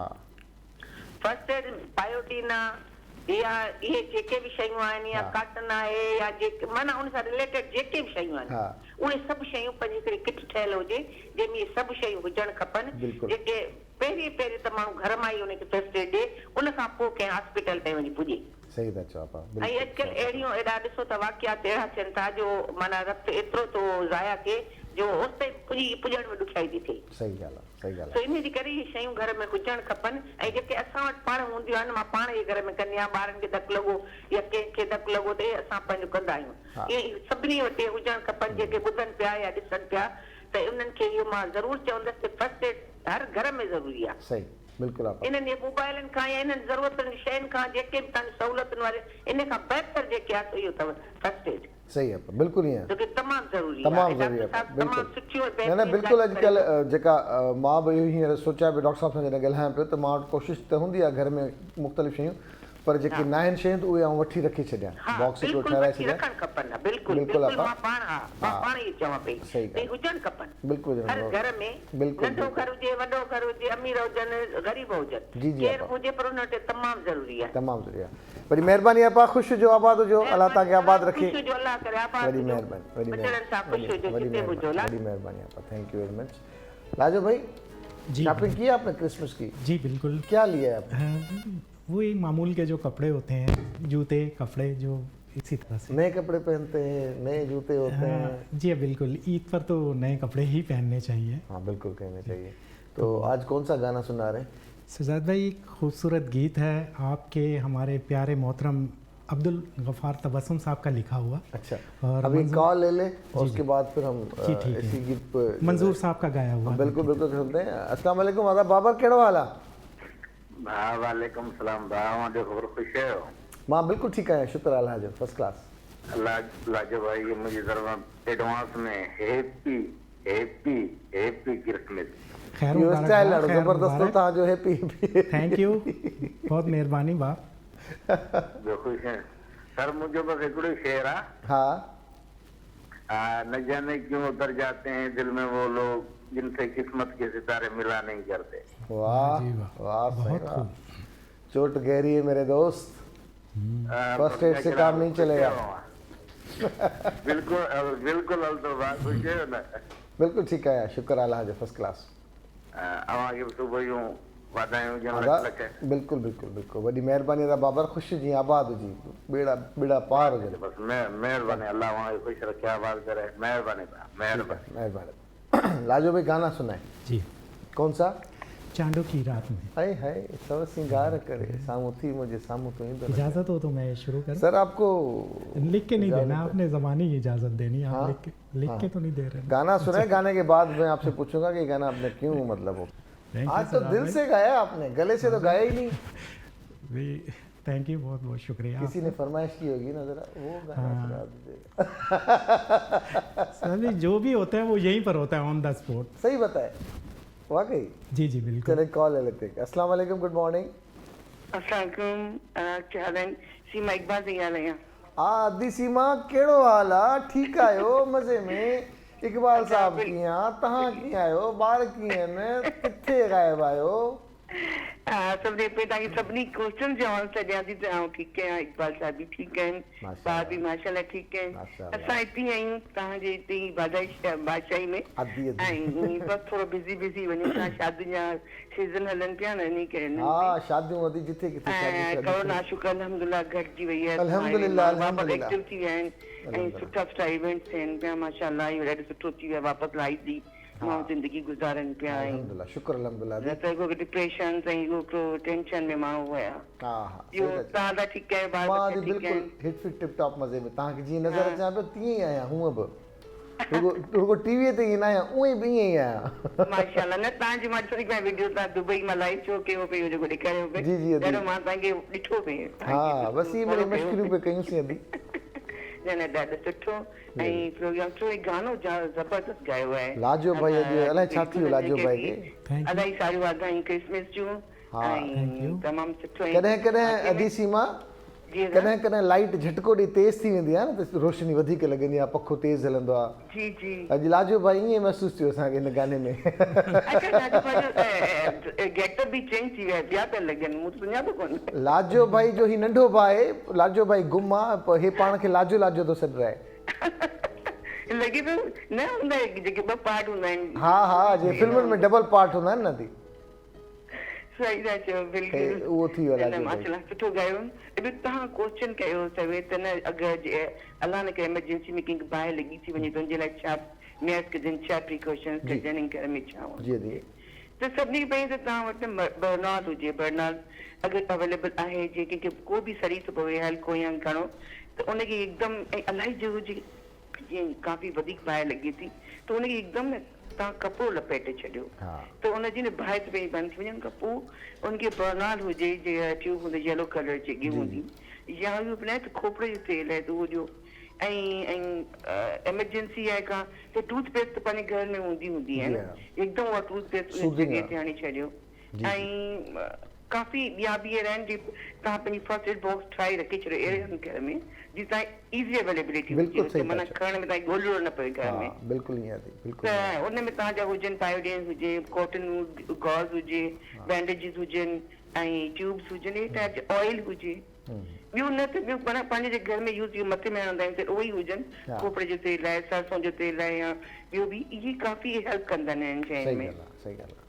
फर्स्ट एड बायोटीन आहे या इहे जेके बि शयूं आहिनि या काटन आहे या जेके माना उन सां रिलेटेड जेके बि शयूं आहिनि उहे सभु शयूं पंहिंजी हिकिड़ी किट ठहियल हुजे जंहिंमें इहे सभु शयूं हुजणु खपनि, जेके पहिरीं पहिरीं त माण्हू घर मां ई उनखे फर्स्ट एड ॾे, उन खां पोइ कंहिं हॉस्पिटल ताईं वञी पुॼे। सही था चओ आपा। ऐं अॼुकल्ह अहिड़ियूं एॾा ॾिसो त वाक़ियात अहिड़ा थियनि था जो माना रक्त एतिरो थो ज़ाया थिए जो उते पुॼण में ॾुखियाई थी थिए। सही ॻाल्हि आहे, सही ॻाल्हि आहे। इन जे करे इहे शयूं घर में हुजणु खपनि। ऐं जेके असां वटि पाण हूंदियूं आहिनि, मां पाण ई घर में कंदी आहियां, ॿारनि खे धकु लॻो या कंहिंखे धकु लॻो त इहे असां पंहिंजो कंदा आहियूं। इहे सभिनी वटि हुजणु खपनि, जेके ॿुधनि पिया या ॾिसनि पिया, त उन्हनि खे इहो मां ज़रूरु चवंदसि त फर्स्ट एड हर घर में ज़रूरी आहे। सही बिल्कुलु आपा। इन्हनि मोबाइलनि खां या इन्हनि ज़रूरतनि जी शयुनि खां जेके बि तव्हांजी सहूलियतुनि वारे इन खां बहितर जेके आहे इहो अथव फर्स्ट एड। सही आहे बिल्कुलु ईअं, जो कि तमामु ज़रूरी आहे। तमामु ज़रूरी आहे बिल्कुलु। न बिल्कुलु अॼुकल्ह जेका मां बि इहो हींअर सोचियां पियो डॉक्टर साहिब सां जॾहिं ॻाल्हायां पियो त मां वटि कोशिशि त हूंदी आहे घर में मुख़्तलिफ़ शयूं, पर जेके न आहिनि शयूं त उहे आउं वठी रखी छॾियां, बॉक्स हिकिड़ो ठाराए छॾियां। बिल्कुलु पाण ई चवां पई हुजणु खपनि बिल्कुलु हर घर में, नंढो घर हुजे वॾो घर हुजे, अमीर हुजनि ग़रीब हुजनि, केरु हुजे पर उन वटि तमामु ज़रूरी आहे। तमामु ज़रूरी आहे। वरी महिरबानी आपा, ख़ुशि हुजो, आबाद हुजो, अलाह तव्हांखे आबाद रखे। वॾी महिरबानी, वॾी महिरबानी आपा, thank you very much. Lajo भाई, जी शॉपिंग की आपने क्रिसमस की? जी बिल्कुल। क्या लिया है आपने? वही मामूल के जो कपड़े होते हैं, जूते कपड़े जो इसी तरह से। नए कपड़े पहनते हैं, नए जूते होते हैं। हाँ जी बिल्कुल, ईद पर तो नए कपड़े ही पहनने चाहिए। हाँ बिल्कुल कहने चाहिए। तो आज कौन सा गाना सुना रहे हैं? सजाद भाई, एक खूबसूरत गीत है आपके हमारे प्यारे मोहतरम अब्दुल गफ़ार तबस्सुम साहब का लिखा हुआ। अच्छा, और अभी कॉल ले ले और उसके बाद फिर हम जी ठीक इसी है, गीत पर मंजूर साहब का गाया हुआ। बिल्कुल बिल्कुल सुनते हैं। अस्सलाम वालेकुम आदाब बाबर, केड़ा वाला? वालेकुम सलाम भाव जो खबर खुश है हो? मां बिल्कुल ठीक है, शुक्र अल्लाह जो फर्स्ट क्लास। लाजो भाई ये मुझे जरा एडवांस में हैप्पी हैप्पी हैप्पी क्रिसमस। खैर यो मुबारक, स्टाइल खैर जबरदस्त मुबारक। था जो हैप्पी। थैंक यू, बहुत मेहरबानी बाप। जो खुश है सर, मुझे बस एक शेर है। हाँ न जाने क्यों उतर जाते हैं दिल में वो लोग जिनसे किस्मत के सितारे मिला नहीं करते। वाह जी वाह, वाह सही बहुत वाह। खूब। चोट गहरी है मेरे दोस्त, फर्स्ट एड से काम नहीं चलेगा। बिल्कुल बिल्कुल तो बात खुश है ना। बिल्कुल ठीक है, शुक्र अल्लाह जो फर्स्ट क्लास। अवांगे सुबह यूं वादायूं जन आदा लख लख। बिल्कुल बिल्कुल बिल्कुल वॾी महिरबानी अदा बाबर, ख़ुशि जी आबाद जी, बेड़ा बेड़ा पार हुजे। बस मेहरबानी, अल्लाह वहाँ खुश रखे, आबाद करे। मेहरबानी मेहरबानी। मेहरबानी। लाजो भाई गाना सुनाए, जी, कौन सा? चांदों की रात में। हाय हाय सब सिंगार करे सामू थी मुझे सामू तो इंदर। इजाज़त हो तो मैं शुरू करूं? सर आपको लिख के नहीं इजाज़त देना, है। आपने ज़बानी इजाज़त देनी है। आप हाँ, लिख के तो नहीं दे रहे। गाना सुनाए, गाने के बाद मैं आपसे पूछूंगा कि गाना आपने क्यों मतलब हो। Thank you, आज तो सर, दिल भाई। से गाया आपने, गले से तो गाया ही नहीं। थैंक यू, बहुत बहुत शुक्रिया। किसी ने फरमाइश की होगी ना, जरा वो गाना हाँ। सुना दीजिएगा। सर जी, जो भी होता है वो यहीं पर होता है, ऑन द स्पॉट। सही बताए वाकई। जी जी बिल्कुल। चले कॉल ले लेते हैं। अस्सलाम वालेकुम, गुड मॉर्निंग। अस्सलाम क्या हाल है? सीमा इकबाल से ॻाल्हायां आहियां। आदि सीमा केड़ो हाल आ? ठीक आयो मजे में? इकबाल साहब कीअं आ? तहां कीअं आयो? ॿार कीअं आहिनि? किथे गायब आयो? सभिनी पे तव्हांखे सभिनी क्वेश्चन जो आंसर ॾियां थी। आउं ठीकु आहियां, इकबाल साहब बि ठीकु आहिनि, माशाअल्लाह। ॿार बि माशाअल्लाह ठीकु आहिनि। माशाअल्लाह। असां हिते ई आहियूं तव्हांजे हिते ई बादशाही में। अदी अदी। ऐं बस थोरो बिज़ी वञूं था, शादियुनि जा सीज़न हलनि पिया न, इन करे हाँ शादियूं वधी जिथे किथे शादी कोरोना शुक्र अल्हम्दुलिल्लाह घटिजी वई आहे। अल्हम्दुलिल्लाह, वापसि अल्हम्दुलिल्लाह। एक्टिव थी विया आहिनि ऐं सुठा सुठा इवेंट्स थियनि पिया माशाअल्लाह। इहो ॾाढो सुठो थी वियो आहे, वापसि लाइफ जी माण्हू ज़िंदगी गुज़ारनि पिया। ऐं अल्हम्दुलिल्लाह, शुक्र अल्हम्दुलिल्लाह। न त को डिप्रेशन ऐं हिकिड़ो टेंशन में माण्हू हुया। हाँ हाँ इहो तव्हां त ठीकु आहे, ॿार मां बच्चा जी ठीकु बिल्कुलु आहिनि? हिट फिट टिप टॉप मज़े में। तव्हांखे जीअं नज़र अचां पियो तीअं ई आहियां, हूअं बि रुगो टीवीअ ते ईंदा आहियां, उअं बि ईअं ई आहियां। माशाअल्लाह। न तव्हांजी मां ॾिसो थी पिया वीडियो, तव्हां दुबई मां लाइव शो कयो पियो, जेको ॾेखारियो पियो। जी, जी, अदी। ॾाढो मां तव्हांखे ॾिठो पियो। हाँ बस ये मेरी मश्किरियूं पे कयूंसीं अभी। न ॾाढो सुठो। ऐं प्रोग्राम जो गानो ज़बरदस्त गायो आहे लाजो भाई अॼु अलाए छा थी वियो लाजो भाई खे। Thank you. अलाई सारियूं वाधायूं क्रिसमस जूं। हाँ, thank you। ऐं तमामु सुठो। कॾहिं कॾहिं अदी सीमा जी कॾहिं कॾहिं लाइट झटको ॾेई तेज़ थी वेंदी आहे न, त रोशनी वधीक लॻंदी आहे, पखो तेज़ हलंदो आहे। जी जी। अॼु लाजो भाई ईअं महसूसु थियो असांखे हिन गाने में। गेटअप बि चेंज थी विया, ॿिया पिया लॻनि, मूं सुञातो कोन। लाजो भाई जो ही नंढो भाउ आहे, लाजो भाई गुम आहे, पर हे पाण खे लाजो लाजो थो सॾाए। लॻे थो न हूंदा जेके ॿ पार्ट हूंदा आहिनि। हा हा, जे फिल्मुनि में डबल पार्ट हूंदा आहिनि न थी। सही था चओ, बिल्कुलु। उहो थी वियो लाजो भाई। माशाअल्लाह सुठो गायो। अॼु तव्हां क्वेश्चन कयो सवे त न, अगरि अलाह न करे एमरजेंसी में कंहिंखे बाहि लॻी थी वञे त हुनजे लाइ छा मेयर्स कजनि, छा प्रिकॉशन्स कजनि, घर में छा जी जी। त सभिनी खां पहिरीं त तव्हां वटि बर्नार्ड हुजे, बर्नार्ड अगरि अवेलेबल आहे, जे कंहिंखे को बि सड़ी थो पवे हल्को या घणो, त उनखे हिकदमि इलाही जो हुजे, जीअं काफ़ी वधीक बाहि लॻे थी त उनखे हिकदमि न तव्हां कपिड़ो लपेटे छॾियो, त उनजी न बाहि त पंहिंजी बंदि थी वञनि खां पोइ उनखे बर्नार्ड हुजे, जे ट्यूब हूंदी येलो कलर जेकी हूंदी, या इहो न त खोपरे जो तेल आहे त उहो ॾियो। ऐं एमरजेंसी आहे का त टूथपेस्ट त पंहिंजे घर में हूंदी आहे न, हिकदमि उहा टूथपेस्ट उन जॻह ते हणी छॾियो। ऐं काफ़ी ॿिया बि अहिड़ा आहिनि, जे तव्हां पंहिंजी फर्स्ट एड बॉक्स ठाहे रखे छॾियो अहिड़े घर में जी तव्हां इज़ी अवेलेबिलिटी हुजे, माना खणण में तव्हांखे ॻोल्हणो न पए घर में। बिल्कुलु ईअं थी, बिल्कुलु। त उन में तव्हांजा हुजनि पायोडीन हुजे, कॉटन गॉज़ हुजे, बैंडेजिस हुजनि ऐं ट्यूब्स हुजनि, इहे टाइप जो ऑयल हुजे। ॿियो न त ॿियो पाण पंहिंजे घर में यूज़ मथे में हणंदा आहियूं त उहे ई हुजनि, खोपरे जो तेल आहे, सरसों जो तेल आहे, या ॿियो बि इहे काफ़ी हेल्प कंदा आहिनि हिन शइ में। सही ॻाल्हि आहे।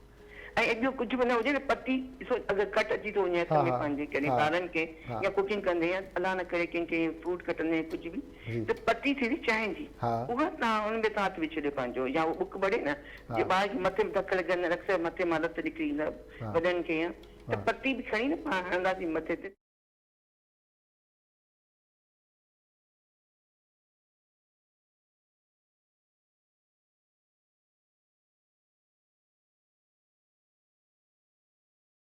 ॿियो कुझु बि न हुजे न पटी ॾिसो अगरि कट अची थो वञे हथ में पंहिंजे कॾहिं ॿारनि खे या कुकिंग कंदे या अलाह न करे कंहिंखे फ्रूट कटंदे कुझु बि त पटी थींदी चांहि जी उहा तव्हां हुन में तव्हां हथ विझी छॾियो पंहिंजो या उहो बुक बढ़े न जे ॿार खे मथे धक लॻनि अक्सर मथे मां लत निकिरी वॾनि खे त पटी बि खणी न पाण हणंदासीं मथे ते